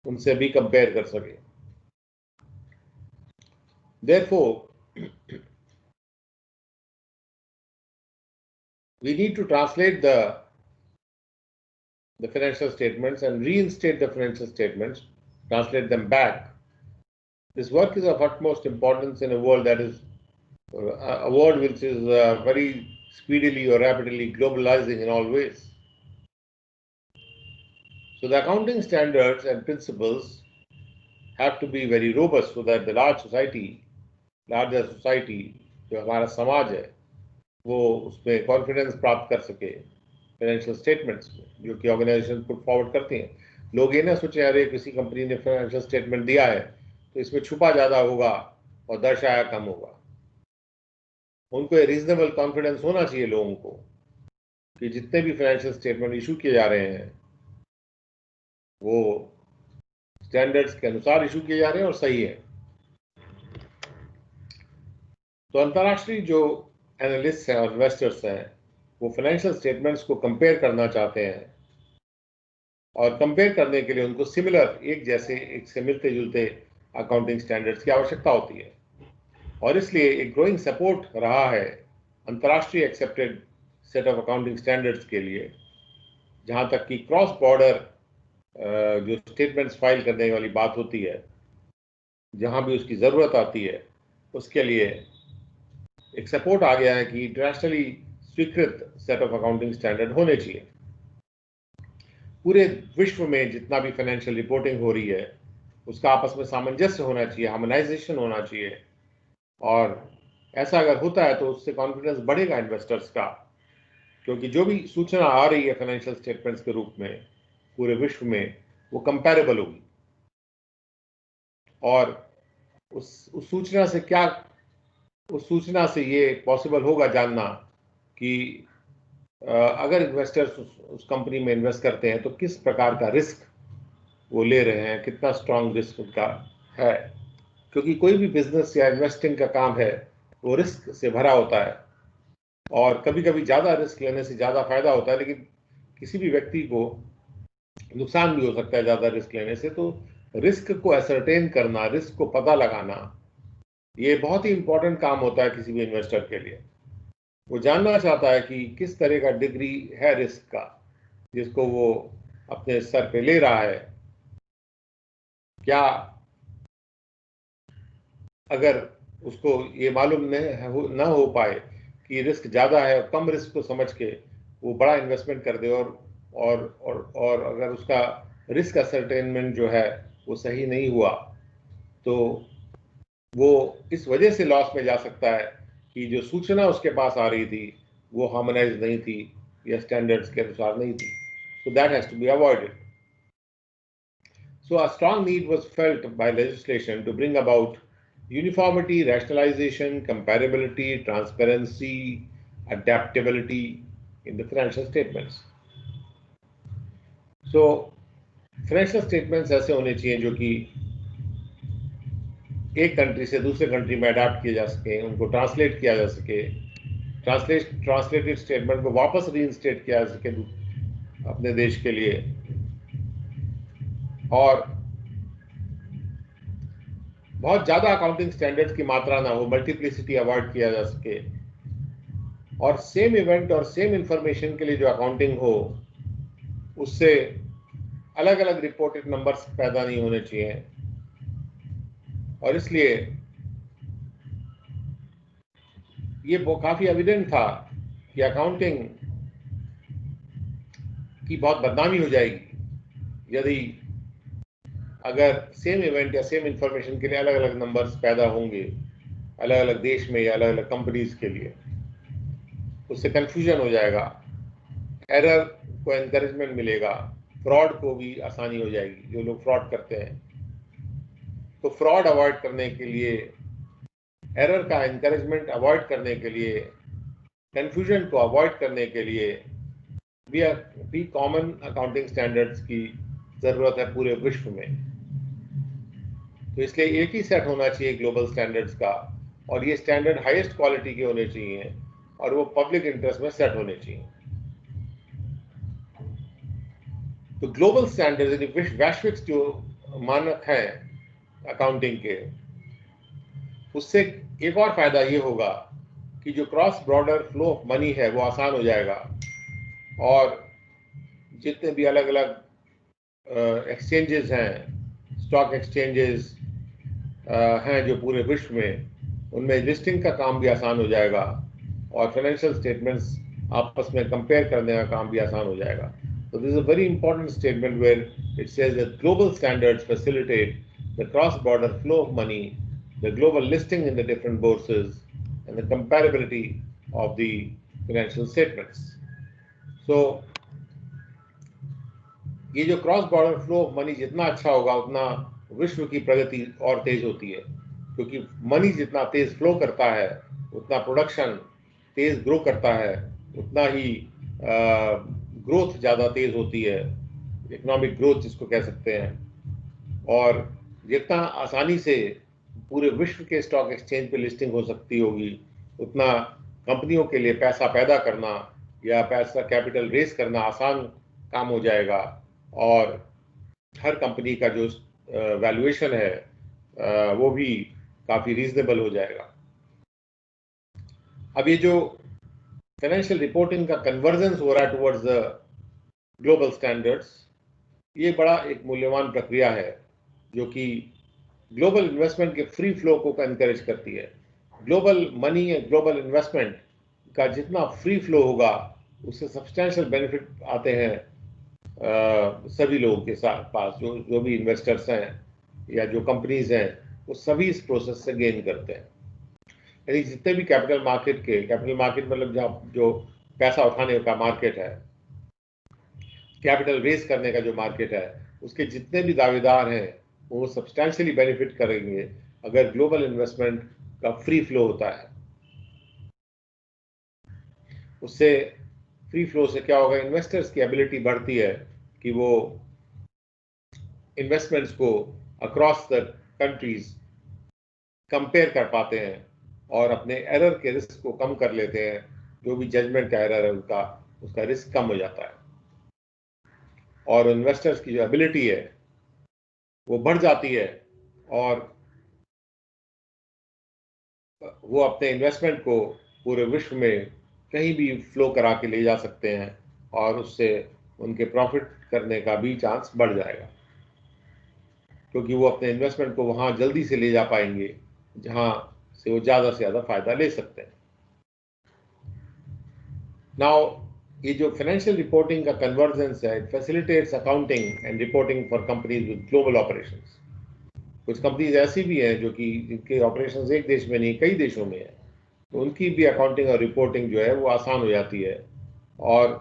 उनसे भी कंपेयर कर सके. Therefore, we need to translate the financial statements and reinstate the financial statements, translate them back. This work is of utmost importance in a world that is a world which is very speedily or rapidly globalizing in all ways. So the accounting standards and principles have to be very robust so that the larger society जो हमारा समाज है वो उसमें confidence प्राप्त कर सके financial statements में जो कि ऑर्गेनाइजेशन पुट फॉरवर्ड करती हैं। लोग ये ना सोचें अरे किसी कंपनी ने फाइनेंशियल स्टेटमेंट दिया है तो इसमें छुपा ज़्यादा होगा और दर्शाया कम होगा। उनको ये रीजनेबल कॉन्फिडेंस होना चाहिए लोगों को कि जितने भी फाइनेंशियल स्टेटमेंट इशू किए जा रहे हैं वो स्टैंडर्ड्स के अनुसार इशू किए जा रहे हैं और सही है। तो अंतर्राष्ट्रीय जो एनालिस्ट हैं और इन्वेस्टर्स हैं वो फाइनेंशियल स्टेटमेंट्स को कंपेयर करना चाहते हैं और कंपेयर करने के लिए उनको सिमिलर एक से मिलते जुलते अकाउंटिंग स्टैंडर्ड्स की आवश्यकता होती है और इसलिए एक ग्रोइंग सपोर्ट रहा है अंतर्राष्ट्रीय accepted set of accounting standards के लिए। जहाँ तक कि क्रॉस बॉर्डर जो स्टेटमेंट्स फाइल करने वाली बात होती है, जहाँ भी उसकी ज़रूरत आती है उसके लिए एक सपोर्ट आ गया है कि इंटरनेशनली स्वीकृत सेट ऑफ अकाउंटिंग स्टैंडर्ड होने चाहिए। पूरे विश्व में जितना भी फाइनेंशियल रिपोर्टिंग हो रही है उसका आपस में सामंजस्य होना चाहिए, हार्मोनाइजेशन होना चाहिए और ऐसा अगर होता है तो उससे कॉन्फिडेंस बढ़ेगा इन्वेस्टर्स का, क्योंकि जो भी सूचना आ रही है फाइनेंशियल स्टेटमेंट्स के रूप में पूरे विश्व में वो कंपैरेबल होगी और उस सूचना से ये पॉसिबल होगा जानना कि अगर इन्वेस्टर्स उस कंपनी में इन्वेस्ट करते हैं तो किस प्रकार का रिस्क वो ले रहे हैं, कितना स्ट्रांग रिस्क उनका है, क्योंकि कोई भी बिजनेस या इन्वेस्टिंग का काम है वो रिस्क से भरा होता है और कभी कभी ज़्यादा रिस्क लेने से ज़्यादा फायदा होता है, लेकिन किसी भी व्यक्ति को नुकसान भी हो सकता है ज़्यादा रिस्क लेने से। तो रिस्क को एसरटेन करना, रिस्क को पता लगाना, ये बहुत ही इंपॉर्टेंट काम होता है किसी भी इन्वेस्टर के लिए। वो जानना चाहता है कि किस तरह का डिग्री है रिस्क का जिसको वो अपने सर पे ले रहा है। क्या अगर उसको ये मालूम ना हो पाए कि रिस्क ज़्यादा है और कम रिस्क को समझ के वो बड़ा इन्वेस्टमेंट कर दे और अगर उसका रिस्क असरटेनमेंट जो है वो सही नहीं हुआ तो वो इस वजह से लॉस में जा सकता है कि जो सूचना उसके पास आ रही थी वो हार्मोनाइज नहीं थी या स्टैंडर्ड्स के अनुसार नहीं थी। So that has to be avoided. So a strong need was felt by legislation to bring about uniformity, rationalization, comparability, transparency, adaptability in the financial statements. So financial statements ऐसे होने चाहिए जो कि एक कंट्री से दूसरे कंट्री में adapt किए जा सके, उनको ट्रांसलेट किया जा सके, ट्रांसलेटेड स्टेटमेंट को वापस रीइंस्टेट किया जा सके अपने देश के लिए और बहुत ज़्यादा अकाउंटिंग स्टैंडर्ड्स की मात्रा ना हो, मल्टीप्लिसिटी अवॉइड किया जा सके और सेम इवेंट और सेम इंफॉर्मेशन के लिए जो अकाउंटिंग हो उससे अलग अलग रिपोर्टेड नंबर्स पैदा नहीं होने चाहिए। और इसलिए ये काफ़ी एविडेंट था कि अकाउंटिंग की बहुत बदनामी हो जाएगी यदि अगर सेम इवेंट या सेम इंफॉर्मेशन के लिए अलग अलग नंबर्स पैदा होंगे अलग अलग देश में या अलग अलग कंपनीज के लिए। उससे कंफ्यूजन हो जाएगा, एरर को एनकरेजमेंट मिलेगा, फ्रॉड को भी आसानी हो जाएगी। जो लोग फ्रॉड करते हैं तो फ्रॉड अवॉइड करने के लिए, एरर का एनकरेजमेंट अवॉइड करने के लिए, कंफ्यूजन को अवॉइड करने के लिए भी कॉमन अकाउंटिंग स्टैंडर्ड्स की ज़रूरत है पूरे विश्व में। तो इसलिए एक ही सेट होना चाहिए ग्लोबल स्टैंडर्ड्स का और ये स्टैंडर्ड हाईएस्ट क्वालिटी के होने चाहिए और वो पब्लिक इंटरेस्ट में सेट होने चाहिए। तो ग्लोबल स्टैंडर्ड्स यानी वैश्विक जो मानक हैं अकाउंटिंग के, उससे एक और फायदा ये होगा कि जो cross border flow of money है वो आसान हो जाएगा और जितने भी अलग अलग एक्सचेंजेस हैं, स्टॉक एक्सचेंजेस हैं जो पूरे विश्व में, उनमें लिस्टिंग का काम भी आसान हो जाएगा और फाइनेंशियल स्टेटमेंट्स आपस में कंपेयर करने का काम भी आसान हो जाएगा। So this is a very important statement where it says that global standards facilitate the cross-border flow of money, the global listing in the different bourses, and the comparability of the financial statements. So ये जो cross border flow of money जितना अच्छा होगा उतना विश्व की प्रगति और तेज होती है, क्योंकि मनी जितना तेज फ्लो करता है उतना प्रोडक्शन तेज ग्रो करता है, उतना ही ग्रोथ ज़्यादा तेज होती है, इकोनॉमिक ग्रोथ जिसको कह सकते हैं। और जितना आसानी से पूरे विश्व के स्टॉक एक्सचेंज पे लिस्टिंग हो सकती होगी, उतना कंपनियों के लिए पैसा पैदा करना या पैसा कैपिटल रेस करना आसान काम हो जाएगा, और हर कंपनी का जो वैल्यूएशन है वो भी काफ़ी रीजनेबल हो जाएगा। अब ये जो फाइनेंशियल रिपोर्टिंग का कन्वर्जेंस हो रहा है टुवर्ड्स द ग्लोबल स्टैंडर्ड्स, ये बड़ा एक मूल्यवान प्रक्रिया है जो कि ग्लोबल इन्वेस्टमेंट के फ्री फ्लो को एनकरेज करती है। ग्लोबल मनी या ग्लोबल इन्वेस्टमेंट का जितना फ्री फ्लो होगा उससे सब्सटैंशियल बेनिफिट आते हैं सभी लोगों के साथ पास, जो भी इन्वेस्टर्स हैं या जो कंपनीज हैं वो सभी इस प्रोसेस से गेन करते हैं। यानी जितने भी कैपिटल मार्केट मतलब जहाँ जो पैसा उठाने का मार्केट है, कैपिटल रेज करने का जो मार्केट है, उसके जितने भी दावेदार हैं वो सब्सटैंशियली बेनिफिट करेंगे अगर ग्लोबल इन्वेस्टमेंट का फ्री फ्लो होता है। उससे फ्री फ्लो से क्या होगा, इन्वेस्टर्स की एबिलिटी बढ़ती है कि वो इन्वेस्टमेंट्स को अक्रॉस द कंट्रीज कंपेयर कर पाते हैं और अपने एरर के रिस्क को कम कर लेते हैं। जो भी जजमेंट का एरर है उसका रिस्क कम हो जाता है और इन्वेस्टर्स की जो एबिलिटी है वो बढ़ जाती है और वो अपने इन्वेस्टमेंट को पूरे विश्व में कहीं भी फ्लो करा के ले जा सकते हैं और उससे उनके प्रॉफिट करने का भी चांस बढ़ जाएगा, क्योंकि वो अपने इन्वेस्टमेंट को वहाँ जल्दी से ले जा पाएंगे जहाँ से वो ज़्यादा से ज़्यादा फायदा ले सकते हैं। नाउ ये जो फाइनेंशियल रिपोर्टिंग का कन्वर्जेंस है, it facilitates accounting and reporting for companies with global operations. कुछ कंपनीज ऐसी भी हैं जो कि जिनके ऑपरेशंस एक देश में नहीं कई देशों में है, तो उनकी भी अकाउंटिंग और रिपोर्टिंग जो है वो आसान हो जाती है और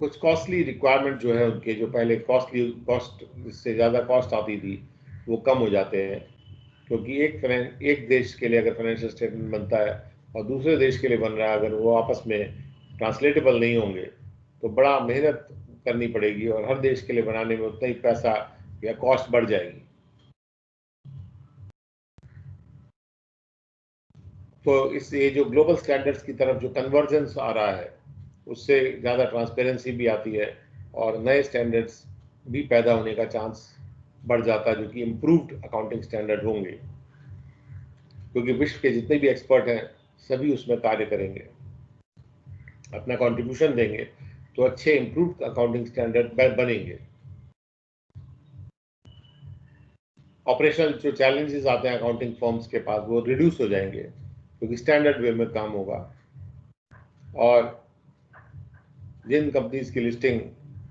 कुछ कॉस्टली रिक्वायरमेंट जो है उनके, जो पहले कॉस्ट इससे ज़्यादा कॉस्ट आती थी, वो कम हो जाते हैं, क्योंकि एक देश के लिए अगर फाइनेंशियल स्टेटमेंट बनता है और दूसरे देश के लिए बन रहा है, अगर वो आपस में ट्रांसलेटेबल नहीं होंगे तो बड़ा मेहनत करनी पड़ेगी और हर देश के लिए बनाने में उतना ही पैसा या कॉस्ट बढ़ जाएगी। तो इससे ये जो ग्लोबल स्टैंडर्ड्स की तरफ जो कन्वर्जेंस आ रहा है उससे ज़्यादा ट्रांसपेरेंसी भी आती है और नए स्टैंडर्ड्स भी पैदा होने का चांस बढ़ जाता है, जो कि इम्प्रूव्ड अकाउंटिंग स्टैंडर्ड होंगे, क्योंकि विश्व के जितने भी एक्सपर्ट हैं सभी उसमें कार्य करेंगे, अपना कंट्रीब्यूशन देंगे, तो अच्छे इम्प्रूव्ड अकाउंटिंग स्टैंडर्ड बनेंगे। ऑपरेशनल जो चैलेंजेस आते हैं अकाउंटिंग फर्म्स के पास वो रिड्यूस हो जाएंगे, क्योंकि स्टैंडर्ड वे में काम होगा और जिन कंपनीज की लिस्टिंग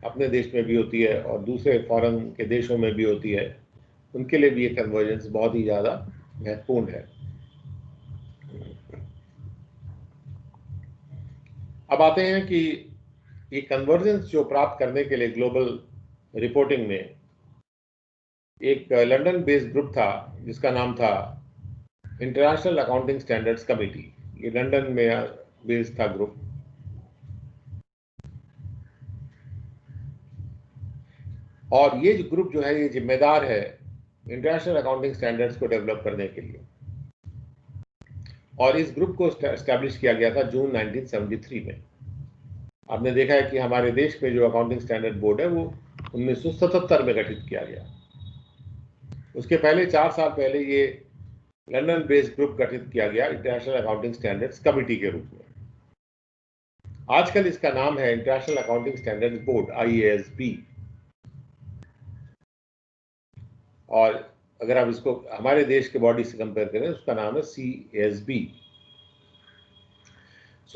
अपने देश में भी होती है और दूसरे फॉरेन के देशों में भी होती है, उनके लिए भी ये कन्वर्जेंस बहुत ही ज़्यादा महत्वपूर्ण है। अब आते हैं कि ये कन्वर्जेंस जो प्राप्त करने के लिए ग्लोबल रिपोर्टिंग में एक लंदन बेस्ड ग्रुप था जिसका नाम था इंटरनेशनल अकाउंटिंग स्टैंडर्ड्स कमेटी। ये लंदन में बेस्ड था ग्रुप और ये जो ग्रुप जो है ये जिम्मेदार है इंटरनेशनल अकाउंटिंग स्टैंडर्ड्स को डेवलप करने के लिए, और इस ग्रुप को एस्टैब्लिश किया गया था जून 1973 में। आपने देखा है कि हमारे देश में जो अकाउंटिंग स्टैंडर्ड बोर्ड है वो 1977 में गठित किया गया। उसके पहले 4 साल पहले ये लंदन बेस्ड ग्रुप गठित किया गया इंटरनेशनल अकाउंटिंग स्टैंडर्ड्स कमेटी के रूप में। आजकल इसका नाम है international accounting standards board, IASB। और अगर आप इसको हमारे देश के बॉडी से कंपेयर करें उसका नाम है CASB।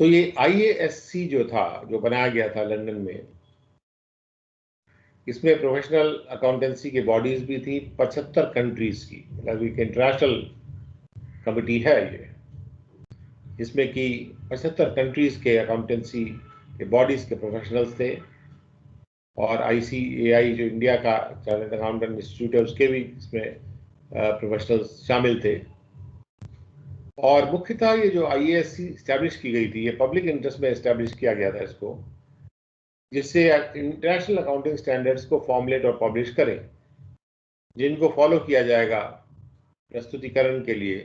सो ये IASC जो था, जो बनाया गया था लंदन में, इसमें प्रोफेशनल अकाउंटेंसी की बॉडीज भी थी 75 कंट्रीज की, मतलब एक इंटरनेशनल कमिटी है ये, जिसमें कि 75 कंट्रीज के अकाउंटेंसी के बॉडीज के प्रोफेशनल्स थे, और ICAI जो इंडिया का चार्टर्ड अकाउंटेंट इंस्टीट्यूट है, उसके भी इसमें प्रोफेशनल्स शामिल थे। और मुख्यतः ये जो IASC इस्टेब्लिश की गई थी, ये पब्लिक इंटरेस्ट में इस्टेब्लिश किया गया था इसको, जिससे इंटरनेशनल अकाउंटिंग स्टैंडर्ड्स को फॉर्मुलेट और पब्लिश करें, जिनको फॉलो किया जाएगा प्रस्तुतिकरण के लिए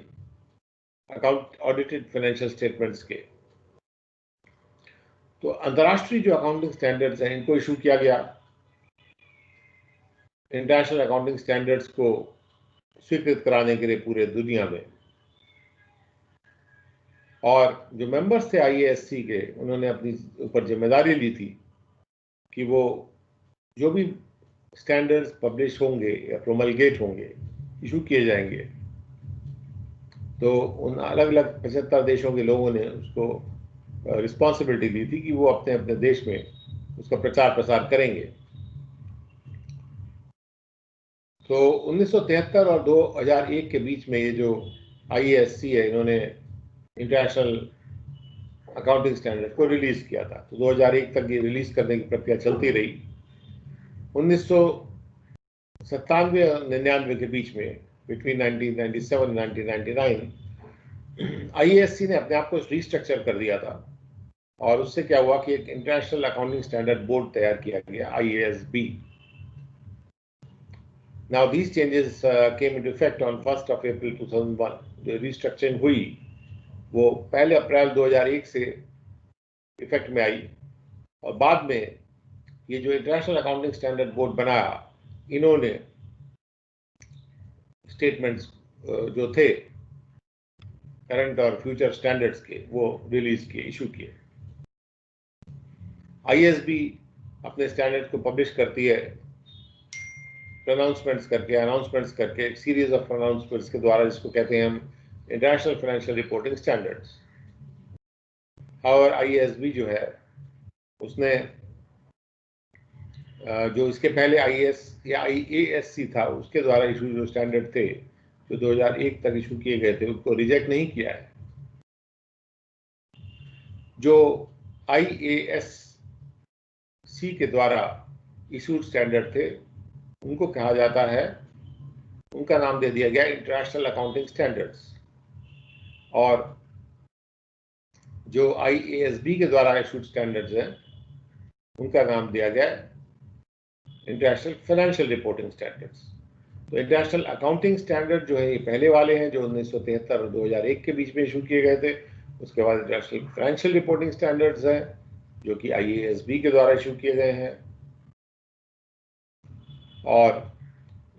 अकाउंट ऑडिटेड फाइनेंशियल स्टेटमेंट्स के। तो अंतर्राष्ट्रीय जो अकाउंटिंग स्टैंडर्ड्स हैं, इनको इशू किया गया। इंटरनेशनल अकाउंटिंग स्टैंडर्ड्स को स्वीकृत कराने के लिए पूरे दुनिया में, और जो मेंबर्स थे IASC के, उन्होंने अपनी ऊपर जिम्मेदारी ली थी कि वो जो भी स्टैंडर्ड्स पब्लिश होंगे या प्रोमलगेट होंगे, इशू किए जाएंगे, तो उन अलग अलग 75 देशों के लोगों ने उसको रिस्पॉन्सिबिलिटी ली थी कि वो अपने अपने देश में उसका प्रचार प्रसार करेंगे। तो 1973 और 2001 के बीच में ये जो IASC है, इन्होंने इंटरनेशनल अकाउंटिंग स्टैंडर्ड को रिलीज किया था। तो 2001 तक ये रिलीज करने की प्रक्रिया चलती रही। 1997 और 99 के बीच में, बिटवीन 1997 और 1999, IASC ने अपने आप को रिस्ट्रक्चर कर दिया था, और उससे क्या हुआ कि एक इंटरनेशनल अकाउंटिंग स्टैंडर्ड बोर्ड तैयार किया गया, IASB। Now these changes came into effect on 1st of April 2001. जो रिस्ट्रक्चरिंग हुई वो 1 अप्रैल 2001 से इफेक्ट में आई, और बाद में ये जो इंटरनेशनल अकाउंटिंग स्टैंडर्ड बोर्ड बनाया, इन्होंने स्टेटमेंट्स जो थे करंट और फ्यूचर स्टैंडर्ड्स के, वो रिलीज किए, इशू किए। IASB अपने स्टैंडर्ड को पब्लिश करती है अनाउंसमेंट्स करके, एक सीरीज ऑफ अनाउंसमेंट्स के द्वारा, जिसको कहते हैं हम इंटरनेशनल फाइनेंशियल रिपोर्टिंग स्टैंडर्ड्स। और IASB जो है, उसने जो इसके पहले IAS या IASC था, उसके द्वारा इशू जो स्टैंडर्ड थे, जो 2001 तक इशू किए गए थे, उनको रिजेक्ट नहीं किया है। जो IASC के द्वारा इशूड स्टैंडर्ड थे, उनको कहा जाता है, उनका नाम दे दिया गया इंटरनेशनल अकाउंटिंग स्टैंडर्ड्स, और जो IASB के द्वारा इशूड स्टैंडर्ड्स हैं, उनका नाम दिया गया इंटरनेशनल फाइनेंशियल रिपोर्टिंग स्टैंडर्ड्स। तो इंटरनेशनल अकाउंटिंग स्टैंडर्ड जो है, ये पहले वाले हैं जो 1973 और 2001 के बीच में इशू किए गए थे। उसके बाद इंटरनेशनल फाइनेंशियल रिपोर्टिंग स्टैंडर्ड्स हैं, जो कि IASB के द्वारा इशू किए गए हैं, और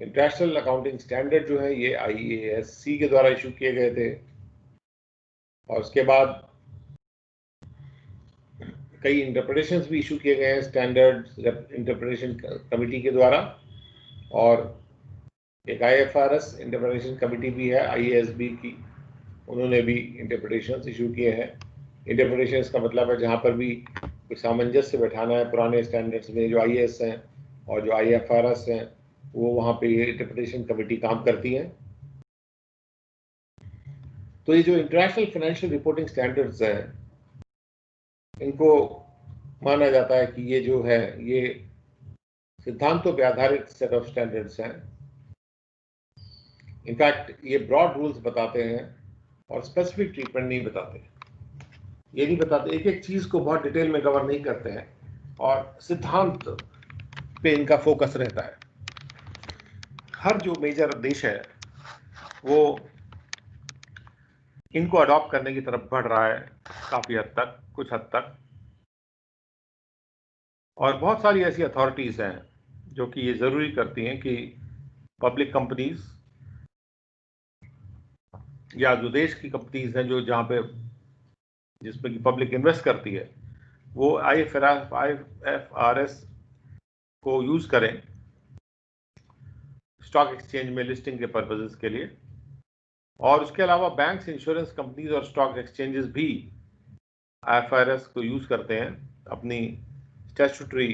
इंटरनेशनल अकाउंटिंग स्टैंडर्ड जो है, ये IASC के द्वारा इशू किए गए थे। और उसके बाद कई इंटरप्रिटेशंस भी इशू किए गए हैं स्टैंडर्ड इंटरप्रिटेशन कमिटी के द्वारा, और एक IFRS इंटरप्रिटेशन कमिटी भी है IASB की, उन्होंने भी इंटरप्रिटेशंस इशू किए हैं। इंटरप्रिटेशंस का मतलब है जहाँ पर भी कोई सामंजस्य बैठाना है पुराने स्टैंडर्ड्स में, जो IAS हैं और जो IFRS हैं, वो वहाँ पे ये इंटरप्रिटेशन कमिटी काम करती है। तो ये जो इंटरनेशनल फाइनेंशियल रिपोर्टिंग स्टैंडर्ड्स हैं, इनको माना जाता है कि ये जो है, ये सिद्धांतों पे आधारित सेट ऑफ स्टैंडर्ड्स हैं। इनफैक्ट ये ब्रॉड रूल्स बताते हैं और स्पेसिफिक ट्रीटमेंट नहीं बताते, ये नहीं बताते, एक एक चीज को बहुत डिटेल में कवर नहीं करते हैं, और सिद्धांत पे इनका फोकस रहता है। हर जो मेजर देश है वो इनको अडॉप्ट करने की तरफ बढ़ रहा है काफी हद तक, कुछ हद तक। और बहुत सारी ऐसी अथॉरिटीज हैं जो कि ये जरूरी करती हैं कि पब्लिक कंपनीज या जो देश की कंपनीज हैं, जो जहाँ पे जिसमें कि पब्लिक इन्वेस्ट करती है, वो IFRS को यूज करें स्टॉक एक्सचेंज में लिस्टिंग के पर्पसेस के लिए। और उसके अलावा बैंक्स, इंश्योरेंस कंपनीज और स्टॉक एक्सचेंजेस भी IFRS को यूज करते हैं अपनी स्टैट्यूटरी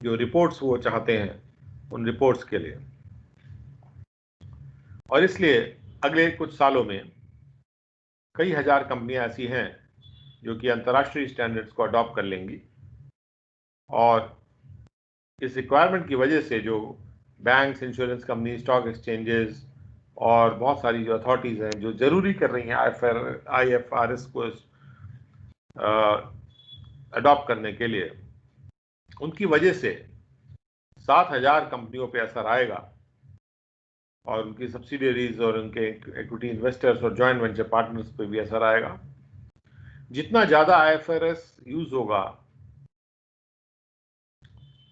जो रिपोर्ट्स वो चाहते हैं उन रिपोर्ट्स के लिए। और इसलिए अगले कुछ सालों में कई हजार कंपनियां ऐसी हैं जो कि अंतर्राष्ट्रीय स्टैंडर्ड्स को अडॉप्ट कर लेंगी, और इस रिक्वायरमेंट की वजह से जो banks, insurance company, stock exchanges और बहुत सारी जो अथॉरिटीज़ हैं जो ज़रूरी कर रही हैं IFRS को अडॉप्ट करने के लिए, उनकी वजह से 7,000 कंपनियों पे असर आएगा और उनकी सब्सिडियरीज और उनके इक्विटी इन्वेस्टर्स और जॉइंट वेंचर पार्टनर्स पे भी असर आएगा। जितना ज़्यादा IFRS यूज होगा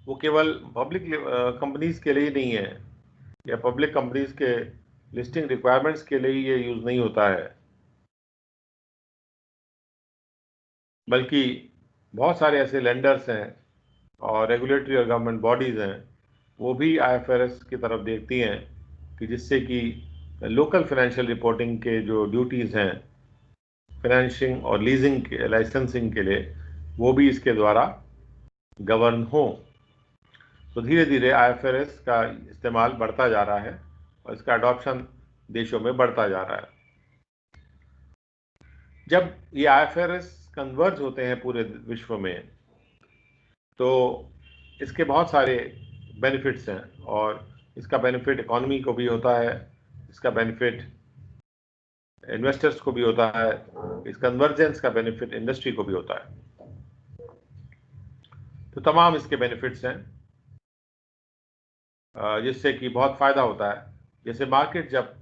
वो केवल पब्लिक कंपनीज के लिए ही नहीं है, या पब्लिक कंपनीज के लिस्टिंग रिक्वायरमेंट्स के लिए ये यूज नहीं होता है, बल्कि बहुत सारे ऐसे लेंडर्स हैं और रेगुलेटरी और गवर्नमेंट बॉडीज हैं, वो भी IFRS की तरफ देखती हैं कि जिससे कि लोकल फाइनेंशियल रिपोर्टिंग के जो ड्यूटीज़ हैं फाइनेंशिंग और लीजिंग के लाइसेंसिंग के लिए, वो भी इसके द्वारा गवर्न हो। तो धीरे धीरे IFRS का इस्तेमाल बढ़ता जा रहा है और इसका अडॉप्शन देशों में बढ़ता जा रहा है। जब ये IFRS कन्वर्ज होते हैं पूरे विश्व में तो इसके बहुत सारे बेनिफिट्स हैं, और इसका बेनिफिट इकोनॉमी को भी होता है, इसका बेनिफिट इन्वेस्टर्स को भी होता है, इस कन्वर्जेंस का बेनिफिट इंडस्ट्री को भी होता है। तो तमाम इसके बेनिफिट्स हैं जिससे कि बहुत फायदा होता है। जैसे मार्केट जब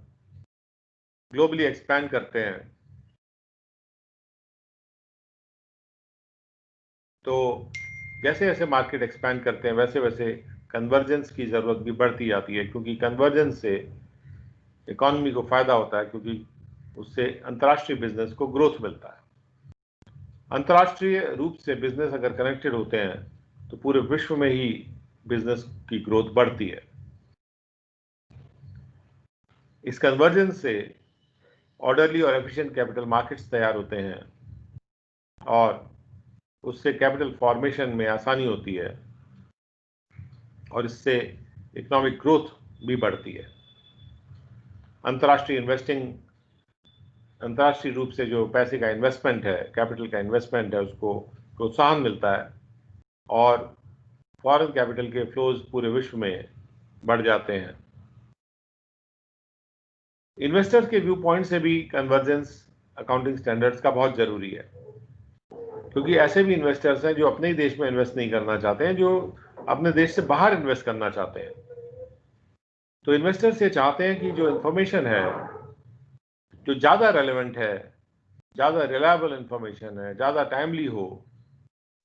ग्लोबली एक्सपैंड करते हैं तो जैसे जैसे मार्केट एक्सपैंड करते हैं वैसे वैसे कन्वर्जेंस की ज़रूरत भी बढ़ती जाती है, क्योंकि कन्वर्जेंस से इकोनॉमी को फायदा होता है, क्योंकि उससे अंतर्राष्ट्रीय बिजनेस को ग्रोथ मिलता है। अंतर्राष्ट्रीय रूप से बिजनेस अगर कनेक्टेड होते हैं तो पूरे विश्व में ही बिजनेस की ग्रोथ बढ़ती है। इस कन्वर्जेंस से ऑर्डरली और एफिशिएंट कैपिटल मार्केट्स तैयार होते हैं और उससे कैपिटल फॉर्मेशन में आसानी होती है और इससे इकोनॉमिक ग्रोथ भी बढ़ती है। अंतर्राष्ट्रीय रूप से जो पैसे का इन्वेस्टमेंट है, कैपिटल का इन्वेस्टमेंट है, उसको प्रोत्साहन मिलता है और फॉरेन कैपिटल के फ्लोज पूरे विश्व में बढ़ जाते हैं। इन्वेस्टर्स के व्यू पॉइंट से भी कन्वर्जेंस अकाउंटिंग स्टैंडर्ड्स का बहुत जरूरी है, क्योंकि ऐसे भी इन्वेस्टर्स हैं जो अपने ही देश में इन्वेस्ट नहीं करना चाहते हैं, जो अपने देश से बाहर इन्वेस्ट करना चाहते हैं। तो इन्वेस्टर्स ये चाहते हैं कि जो इंफॉर्मेशन है जो ज़्यादा रेलेवेंट है, ज़्यादा रिलायबल इंफॉर्मेशन है, ज़्यादा टाइमली हो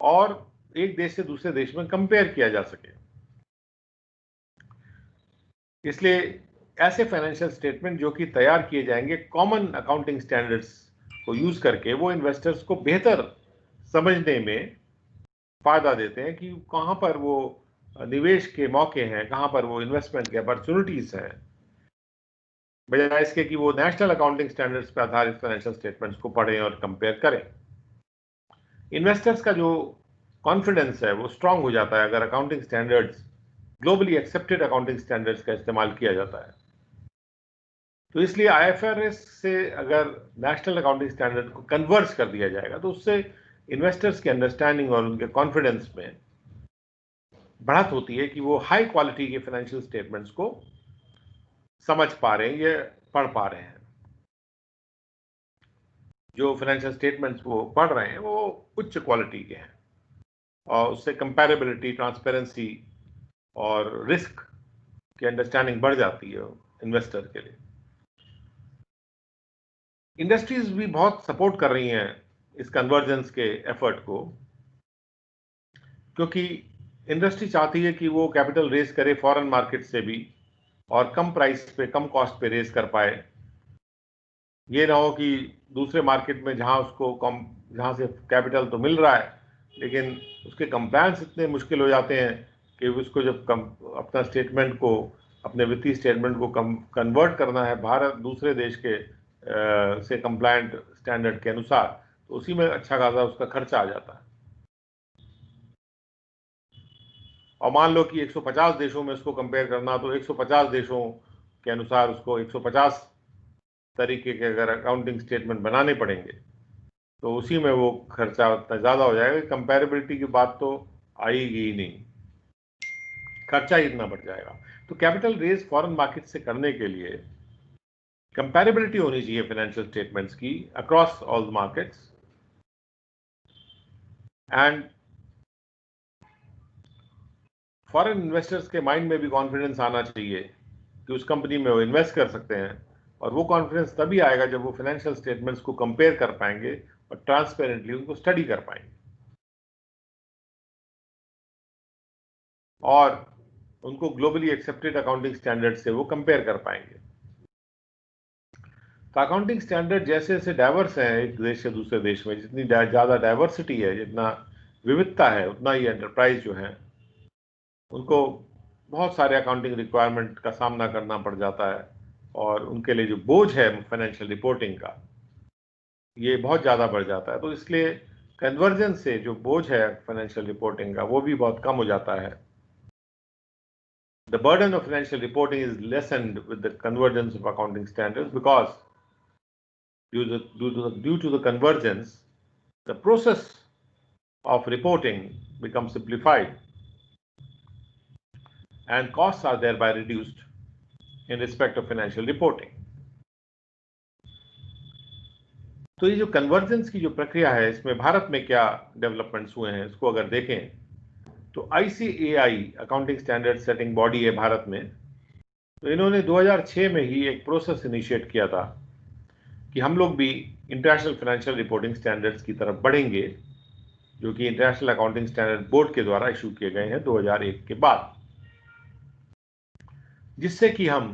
और एक देश से दूसरे देश में कंपेयर किया जा सके। इसलिए ऐसे फाइनेंशियल स्टेटमेंट जो कि तैयार किए जाएंगे कॉमन अकाउंटिंग स्टैंडर्ड्स को यूज करके, वो इन्वेस्टर्स को बेहतर समझने में फायदा देते हैं कि कहाँ पर वो निवेश के मौके हैं, कहाँ पर वो इन्वेस्टमेंट के अपॉर्चुनिटीज हैं, बजाय इसके कि वो नेशनल अकाउंटिंग स्टैंडर्ड्स पर आधारित फाइनेंशियल स्टेटमेंट्स को पढ़ें और कंपेयर करें। इन्वेस्टर्स का जो कॉन्फिडेंस है वो स्ट्रांग हो जाता है अगर accounting standards, globally accepted accounting standards का इस्तेमाल किया जाता है। तो इसलिए IFRS से अगर नेशनल अकाउंटिंग स्टैंडर्ड को कन्वर्ज कर दिया जाएगा तो उससे इन्वेस्टर्स की अंडरस्टैंडिंग और उनके कॉन्फिडेंस में बढ़त होती है कि वो हाई क्वालिटी के फाइनेंशियल स्टेटमेंट्स को समझ पा रहे हैं या पढ़ पा रहे हैं। जो फाइनेंशियल स्टेटमेंट्स वो पढ़ रहे हैं वो उच्च क्वालिटी के हैं और उससे कंपैरेबिलिटी, ट्रांसपेरेंसी और रिस्क की अंडरस्टैंडिंग बढ़ जाती है इन्वेस्टर के लिए। इंडस्ट्रीज भी बहुत सपोर्ट कर रही हैं इस कन्वर्जेंस के एफर्ट को, क्योंकि इंडस्ट्री चाहती है कि वो कैपिटल रेज करे फॉरेन मार्केट से भी और कम प्राइस पे, कम कॉस्ट पे रेज कर पाए। ये ना हो कि दूसरे मार्केट में जहां से कैपिटल तो मिल रहा है लेकिन उसके कंप्लायंस इतने मुश्किल हो जाते हैं कि उसको जब अपना स्टेटमेंट को, अपने वित्तीय स्टेटमेंट को कन्वर्ट करना है भारत दूसरे देश के से कंप्लायंट स्टैंडर्ड के अनुसार, तो उसी में अच्छा खासा उसका खर्चा आ जाता है। और मान लो कि 150 देशों में उसको कंपेयर करना, तो 150 देशों के अनुसार उसको 150 तरीके के अगर अकाउंटिंग स्टेटमेंट बनाने पड़ेंगे, तो उसी में वो खर्चा उतना ज़्यादा हो जाएगा। कंपैरेबिलिटी की बात तो आएगी ही नहीं, खर्चा ही इतना बढ़ जाएगा। तो कैपिटल रेज फॉरेन मार्केट से करने के लिए कंपैरेबिलिटी होनी चाहिए फाइनेंशियल स्टेटमेंट्स की across all markets, and foreign investors के माइंड में भी कॉन्फिडेंस आना चाहिए कि उस कंपनी में वो इन्वेस्ट कर सकते हैं। और वो कॉन्फिडेंस तभी आएगा जब वो फाइनेंशियल स्टेटमेंट्स को कंपेयर कर पाएंगे और ट्रांसपेरेंटली उनको स्टडी कर पाएंगे और उनको ग्लोबली एक्सेप्टेड अकाउंटिंग स्टैंडर्ड से वो कंपेयर कर पाएंगे। तो अकाउंटिंग स्टैंडर्ड जैसे जैसे डाइवर्स हैं एक देश से दूसरे देश में, जितनी ज़्यादा डाइवर्सिटी है, जितना विविधता है, उतना ही एंटरप्राइज जो है उनको बहुत सारे अकाउंटिंग रिक्वायरमेंट का सामना करना पड़ जाता है, और उनके लिए जो बोझ है फाइनेंशियल रिपोर्टिंग का, ये बहुत ज़्यादा बढ़ जाता है। तो इसलिए कन्वर्जन से जो बोझ है फाइनेंशियल रिपोर्टिंग का, वो भी बहुत कम हो जाता है। The burden of financial reporting is lessened with the convergence of accounting standards, because due to the convergence, the process of reporting becomes simplified and costs are thereby reduced in respect of financial reporting. तो ये जो convergence की जो प्रक्रिया है, इसमें भारत में क्या डेवलपमेंट्स हुए हैं, इसको अगर देखें तो ICAI accounting standard setting body है भारत में। तो इन्होंने 2006 में ही एक प्रोसेस इनिशिएट किया था कि हम लोग भी इंटरनेशनल फाइनेंशियल रिपोर्टिंग स्टैंडर्ड्स की तरफ बढ़ेंगे, जो कि इंटरनेशनल अकाउंटिंग स्टैंडर्ड बोर्ड के द्वारा इशू किए गए हैं 2001 के बाद, जिससे कि हम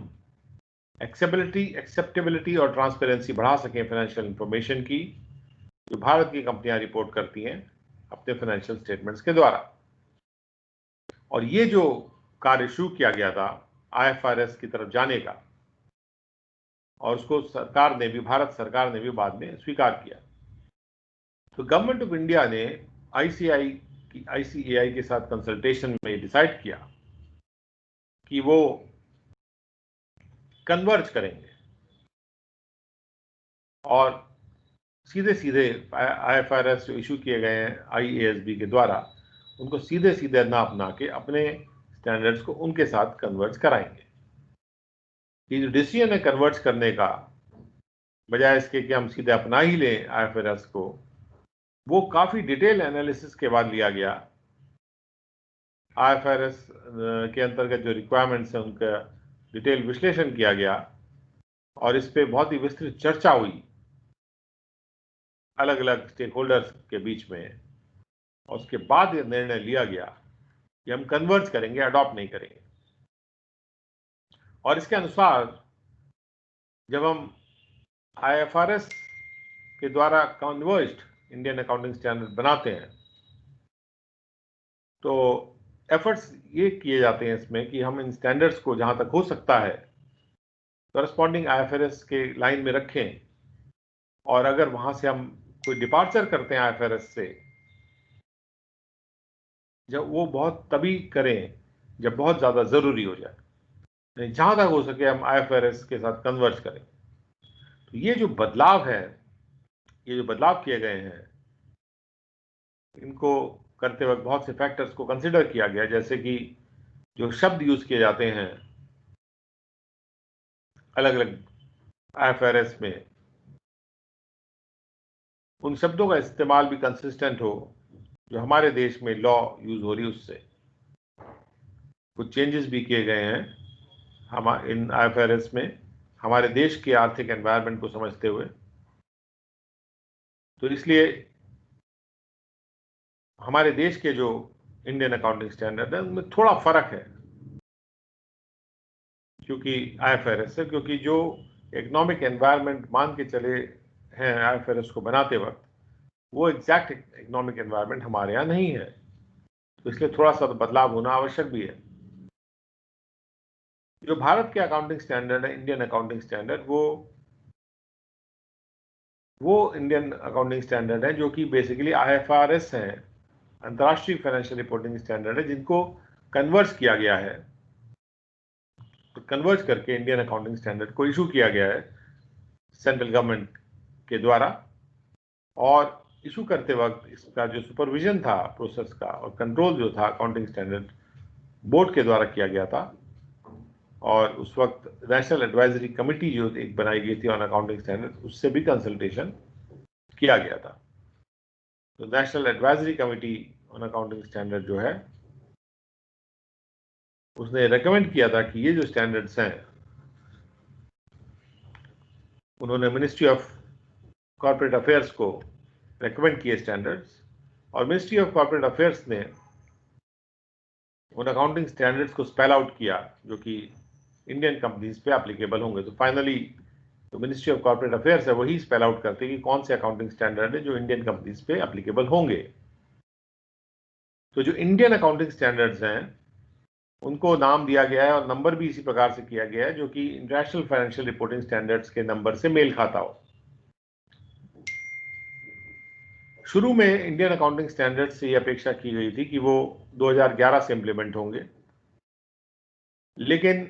एक्सेप्टेबिलिटी और ट्रांसपेरेंसी बढ़ा सकें फाइनेंशियल इंफॉर्मेशन की, जो भारत की कंपनियां रिपोर्ट करती हैं अपने फाइनेंशियल स्टेटमेंट्स के द्वारा। और ये जो कार्य शुरू किया गया था IFRS की तरफ जाने का, और उसको सरकार ने भी, भारत सरकार ने भी बाद में स्वीकार किया। तो गवर्नमेंट ऑफ इंडिया ने ICAI के साथ कंसल्टेशन में डिसाइड किया कि वो कन्वर्ज करेंगे और सीधे सीधे IFRS जो इशू किए गए हैं IASB के द्वारा, उनको सीधे सीधे ना अपना के अपने स्टैंडर्ड्स को उनके साथ कन्वर्ज कराएंगे। ये जो डिसीजन है कन्वर्ज करने का, बजाय इसके कि हम सीधे अपना ही लें IFRS को, वो काफ़ी डिटेल एनालिसिस के बाद लिया गया। IFRS के अंतर्गत जो रिक्वायरमेंट्स हैं उनका डिटेल विश्लेषण किया गया, और इस पे बहुत ही विस्तृत चर्चा हुई अलग अलग स्टेक होल्डर्स के बीच में, और उसके बाद यह निर्णय लिया गया कि हम कन्वर्ज करेंगे, अडॉप्ट नहीं करेंगे। और इसके अनुसार जब हम IFRS के द्वारा कन्वर्ज्ड इंडियन अकाउंटिंग स्टैंडर्ड बनाते हैं, तो एफर्ट्स ये किए जाते हैं इसमें कि हम इन स्टैंडर्ड्स को जहां तक हो सकता है करस्पॉन्डिंग IFRS के लाइन में रखें, और अगर वहां से हम कोई डिपार्चर करते हैं IFRS से, जब वो बहुत तभी करें जब बहुत ज़्यादा ज़रूरी हो जाए, जहां तक हो सके हम IFRS के साथ कन्वर्ज करें। तो ये जो बदलाव है, ये जो बदलाव किए गए हैं, इनको करते वक्त बहुत से फैक्टर्स को कंसिडर किया गया, जैसे कि जो शब्द यूज किए जाते हैं अलग अलग IFRS में, उन शब्दों का इस्तेमाल भी कंसिस्टेंट हो जो हमारे देश में लॉ यूज हो रही है उससे। कुछ चेंजेस भी किए गए हैं हम इन IFRS में हमारे देश के आर्थिक एनवायरनमेंट को समझते हुए। तो इसलिए हमारे देश के जो इंडियन अकाउंटिंग स्टैंडर्ड है उनमें थोड़ा फर्क है क्योंकि IFRS से, क्योंकि जो इकोनॉमिक एनवायरनमेंट मान के चले हैं IFRS को बनाते वक्त, वो एग्जैक्ट इकोनॉमिक एनवायरनमेंट हमारे यहाँ नहीं है। तो इसलिए थोड़ा सा बदलाव होना आवश्यक भी है। जो भारत के अकाउंटिंग स्टैंडर्ड है, इंडियन अकाउंटिंग स्टैंडर्ड, वो वो इंडियन अकाउंटिंग स्टैंडर्ड है जो कि बेसिकली IFRS है, अंतर्राष्ट्रीय फाइनेंशियल रिपोर्टिंग स्टैंडर्ड है, जिनको कन्वर्ज किया गया है, तो कन्वर्ज करके इंडियन अकाउंटिंग स्टैंडर्ड को इशू किया गया है सेंट्रल गवर्नमेंट के द्वारा। और इशू करते वक्त इसका जो सुपरविजन था प्रोसेस का और कंट्रोल जो था अकाउंटिंग स्टैंडर्ड बोर्ड के द्वारा किया गया था। और उस वक्त नेशनल एडवाइजरी कमेटी जो एक बनाई गई थी ऑन अकाउंटिंग स्टैंडर्ड, उससे भी कंसल्टेशन किया गया था। तो national advisory committee on accounting standard जो है, उसने रेकमेंड किया था कि ये जो स्टैंडर्ड्स हैं, उन्होंने मिनिस्ट्री ऑफ कॉर्पोरेट अफेयर्स को रेकमेंड किए स्टैंडर्ड्स, और मिनिस्ट्री ऑफ कॉर्पोरेट अफेयर्स ने उन अकाउंटिंग स्टैंडर्ड्स को स्पेल आउट किया जो कि इंडियन कंपनीज पे एप्लीकेबल होंगे। तो फाइनली तो मिनिस्ट्री ऑफ कॉर्पोरेट अफेयर्स है वही स्पेल आउट करते कि कौन से अकाउंटिंग स्टैंडर्ड है जो इंडियन कंपनीज पे एप्लीकेबल होंगे। तो जो इंडियन अकाउंटिंग स्टैंडर्ड्स हैं उनको नाम दिया गया है और नंबर भी इसी प्रकार से किया गया है जो कि इंटरनेशनल फाइनेंशियल रिपोर्टिंग स्टैंडर्ड्स के नंबर से मेल खाता हो। शुरू में इंडियन अकाउंटिंग स्टैंडर्ड से ये अपेक्षा की गई थी कि वो 2011 से इंप्लीमेंट होंगे, लेकिन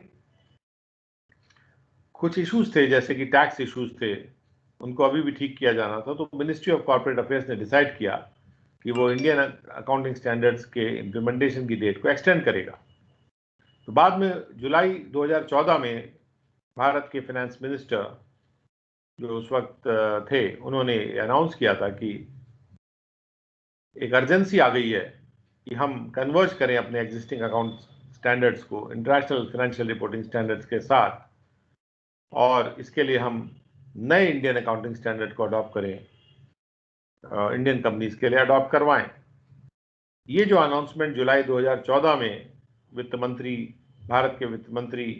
कुछ इश्यूज थे जैसे कि टैक्स इश्यूज थे, उनको अभी भी ठीक किया जाना था। तो मिनिस्ट्री ऑफ कॉर्पोरेट अफेयर्स ने डिसाइड किया कि वो इंडियन अकाउंटिंग स्टैंडर्ड्स के इम्प्लीमेंटेशन की डेट को एक्सटेंड करेगा। तो बाद में जुलाई 2014 में भारत के फाइनेंस मिनिस्टर जो उस वक्त थे, उन्होंने अनाउंस किया था कि एक अर्जेंसी आ गई है कि हम कन्वर्ज करें अपने एग्जिस्टिंग अकाउंट स्टैंडर्ड्स को इंटरनेशनल फाइनेंशियल रिपोर्टिंग स्टैंडर्ड्स के साथ, और इसके लिए हम नए इंडियन अकाउंटिंग स्टैंडर्ड को अडॉप्ट करें, इंडियन कंपनीज के लिए अडॉप्ट करवाएं। ये जो अनाउंसमेंट जुलाई 2014 में वित्त मंत्री, भारत के वित्त मंत्री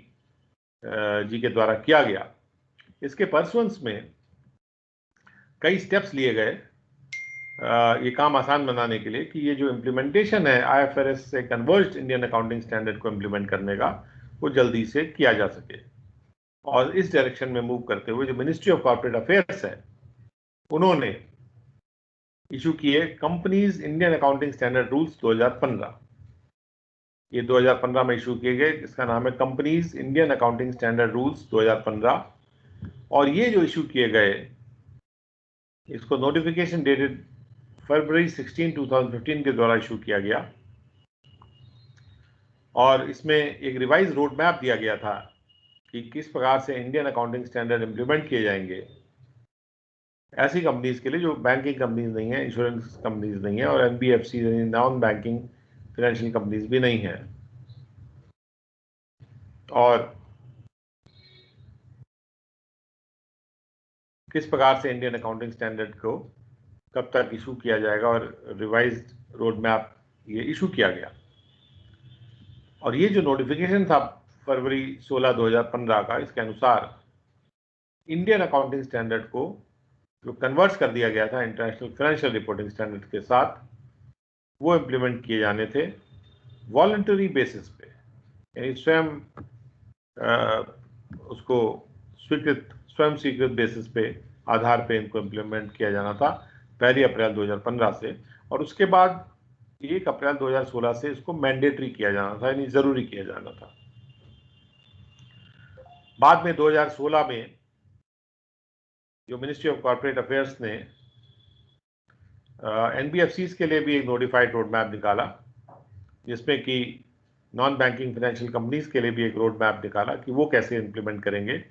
जी के द्वारा किया गया, इसके परसुएंस में कई स्टेप्स लिए गए ये काम आसान बनाने के लिए कि ये जो इम्प्लीमेंटेशन है IFRS से कन्वर्ज्ड इंडियन अकाउंटिंग स्टैंडर्ड को इम्प्लीमेंट करने का, वो जल्दी से किया जा सके। और इस डायरेक्शन में मूव करते हुए जो मिनिस्ट्री ऑफ कॉर्पोरेट अफेयर्स है, उन्होंने इशू किए companies Indian accounting standard rules 2015। ये 2015 में इशू किए गए, इसका नाम है companies Indian accounting standard rules 2015। और ये जो इशू किए गए, इसको नोटिफिकेशन डेटेड फरवरी 16, 2015 के द्वारा इशू किया गया, और इसमें एक रिवाइज रोड मैप दिया गया था कि किस प्रकार से इंडियन अकाउंटिंग स्टैंडर्ड इंप्लीमेंट किए जाएंगे ऐसी कंपनीज के लिए जो बैंकिंग कंपनीज नहीं है, इंश्योरेंस कंपनीज नहीं है, और NBFC non banking financial companies भी नहीं है। और किस प्रकार से इंडियन अकाउंटिंग स्टैंडर्ड को कब तक इशू किया जाएगा, और रिवाइज्ड रोड मैप ये इशू किया गया। और ये जो नोटिफिकेशन था फरवरी 16, 2015 का, इसके अनुसार इंडियन अकाउंटिंग स्टैंडर्ड को जो कन्वर्ट कर दिया गया था इंटरनेशनल फाइनेंशियल रिपोर्टिंग स्टैंडर्ड के साथ, वो इम्प्लीमेंट किए जाने थे वॉलंटरी बेसिस पे, यानी स्वयं उसको स्वयं स्वीकृत बेसिस पे, आधार पे इनको इम्प्लीमेंट किया जाना था 1 अप्रैल 2015 से। और उसके बाद 1 अप्रैल 2016 से इसको मैंडेटरी किया जाना था, यानी जरूरी किया जाना था। बाद में 2016 में जो मिनिस्ट्री ऑफ कॉर्पोरेट अफेयर्स ने NBFCs के लिए भी एक नोटिफाइड रोड मैप निकाला, जिसमें कि नॉन बैंकिंग फाइनेंशियल कंपनीज के लिए भी एक रोड मैप निकाला कि वो कैसे इंप्लीमेंट करेंगे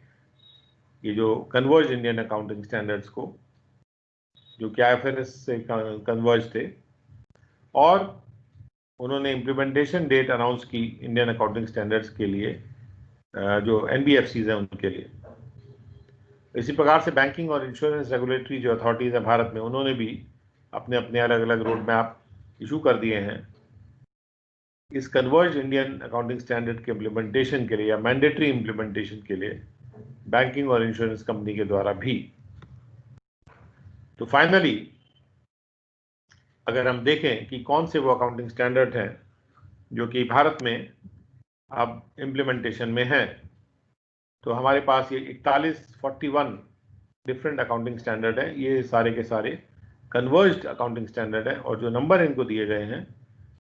ये जो कन्वर्ज इंडियन अकाउंटिंग स्टैंडर्ड्स को, जो कि IFRS से कन्वर्ज थे। और उन्होंने इम्प्लीमेंटेशन डेट अनाउंस की इंडियन अकाउंटिंग स्टैंडर्ड्स के लिए जो NBFCs हैं उनके लिए। इसी प्रकार से बैंकिंग और इंश्योरेंस रेगुलेटरी जो अथॉरिटीज़ हैं भारत में, उन्होंने भी अपने अपने अलग अलग रोड मैप इशू कर दिए हैं इस कन्वर्ज इंडियन अकाउंटिंग स्टैंडर्ड के इम्प्लीमेंटेशन के लिए, या मैंडेटरी इम्प्लीमेंटेशन के लिए बैंकिंग और इंश्योरेंस कंपनी के द्वारा भी। तो फाइनली अगर हम देखें कि कौन से वो अकाउंटिंग स्टैंडर्ड हैं जो कि भारत में अब इम्प्लीमेंटेशन में है, तो हमारे पास ये 4141 डिफरेंट अकाउंटिंग स्टैंडर्ड है, ये सारे के सारे कन्वर्ज्ड अकाउंटिंग स्टैंडर्ड है, और जो नंबर इनको दिए गए हैं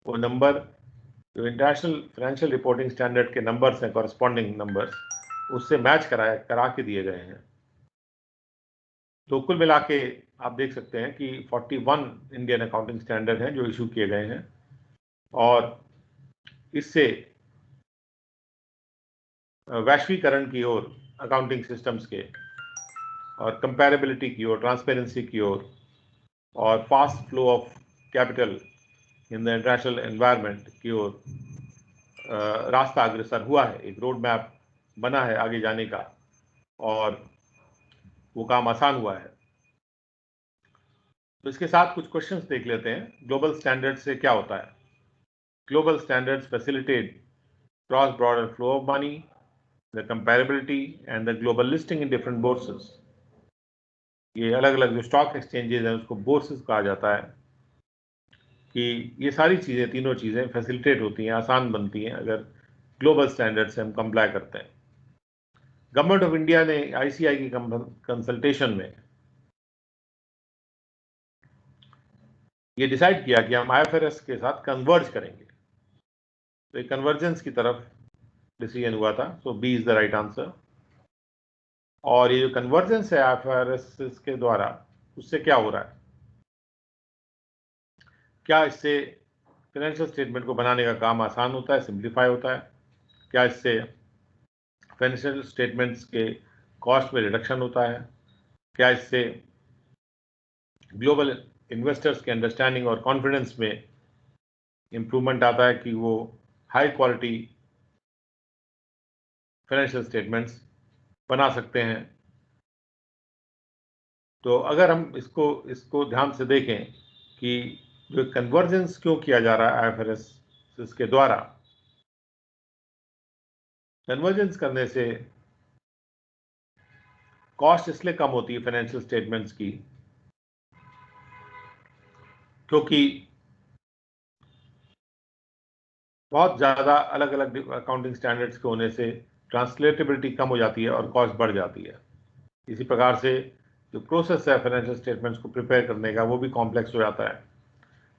वो नंबर जो इंटरनेशनल फाइनेंशियल रिपोर्टिंग स्टैंडर्ड के नंबर्स हैं, कॉरस्पॉन्डिंग नंबर्स, उससे मैच करा के दिए गए हैं। तो कुल मिला के आप देख सकते हैं कि 41 इंडियन अकाउंटिंग स्टैंडर्ड हैं जो इशू किए गए हैं, और इससे वैश्वीकरण की ओर अकाउंटिंग सिस्टम्स के, और कंपैरेबिलिटी की ओर, ट्रांसपेरेंसी की ओर, और fast flow of capital in the international environment की ओर रास्ता अग्रसर हुआ है, एक रोड मैप बना है आगे जाने का, और वो काम आसान हुआ है। तो इसके साथ कुछ क्वेश्चंस देख लेते हैं। ग्लोबल स्टैंडर्ड से क्या होता है? Global standards facilitate cross border flow of money, the comparability and the global listing in different bourses. ये अलग अलग जो स्टॉक एक्सचेंजेस हैं उसको बोर्सेस कहा जाता है, कि ये सारी चीज़ें, तीनों चीज़ें फैसिलिटेट होती हैं, आसान बनती हैं अगर ग्लोबल स्टैंडर्ड से हम कंप्लाई करते हैं। गवर्नमेंट ऑफ इंडिया ने ICAI की कंसल्टेशन में ये डिसाइड किया कि हम IFRS के साथ कन्वर्ज करेंगे, तो एक कन्वर्जेंस की तरफ डिसीजन हुआ था। So B is the right answer. और ये जो कन्वर्जेंस है IFRS के द्वारा, उससे क्या हो रहा है? क्या इससे फाइनेंशियल स्टेटमेंट को बनाने का काम आसान होता है, सिंप्लीफाई होता है? क्या इससे फाइनेंशियल स्टेटमेंट्स के कॉस्ट में रिडक्शन होता है? क्या इससे ग्लोबल इन्वेस्टर्स के अंडरस्टैंडिंग और कॉन्फिडेंस में इम्प्रूवमेंट आता है कि वो हाई क्वालिटी फाइनेंशियल स्टेटमेंट्स बना सकते हैं? तो अगर हम इसको ध्यान से देखें कि जो कन्वर्जेंस क्यों किया जा रहा है IFRS के द्वारा, कन्वर्जेंस करने से कॉस्ट इसलिए कम होती है फाइनेंशियल स्टेटमेंट्स की, क्योंकि बहुत ज़्यादा अलग अलग अकाउंटिंग स्टैंडर्ड्स के होने से ट्रांसलेटेबिलिटी कम हो जाती है और कॉस्ट बढ़ जाती है। इसी प्रकार से जो प्रोसेस है फाइनेंशियल स्टेटमेंट्स को प्रिपेयर करने का, वो भी कॉम्प्लेक्स हो जाता है।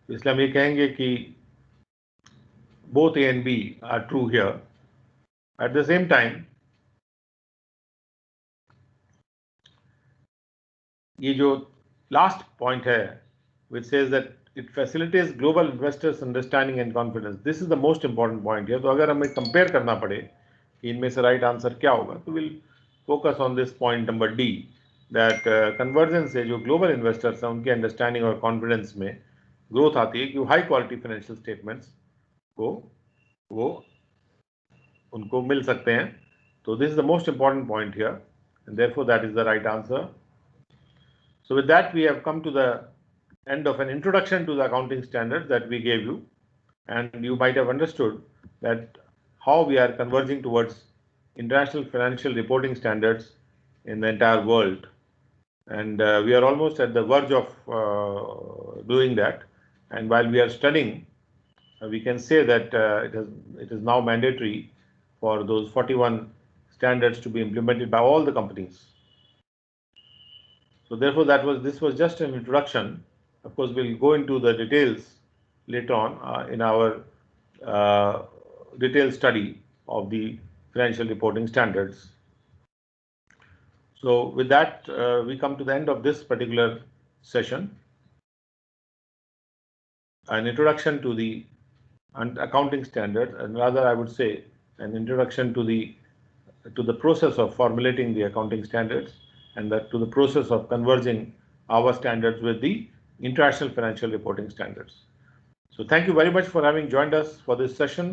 तो इसलिए हम ये कहेंगे कि both A and B are true here. At the same time, ये जो लास्ट पॉइंट है which says that it facilitates global investors understanding and confidence, this is the most important point here. तो अगर हमें कंपेयर करना पड़े कि इनमें से राइट आंसर क्या होगा, तो will focus on this point number D, that convergence से जो ग्लोबल इन्वेस्टर्स हैं उनके अंडरस्टैंडिंग और कॉन्फिडेंस में ग्रोथ आती है कि हाई क्वालिटी फाइनेंशियल स्टेटमेंट्स को वो उनको मिल सकते हैं। तो this is the most important point here, and therefore that is the right answer. So with that, we have come to the end of an introduction to the accounting standards that we gave you, and you might have understood that how we are converging towards international financial reporting standards in the entire world, and we are almost at the verge of doing that. And while we are studying, we can say that it is now mandatory for those 41 standards to be implemented by all the companies. So therefore, this was just an introduction. Of course, we'll go into the details later on in our detailed study of the financial reporting standards. So with that, we come to the end of this particular session. An introduction to the accounting standards, and rather I would say an introduction to the process of formulating the accounting standards, and to the process of converging our standards with the international financial reporting standards. So thank you very much for having joined us for this session.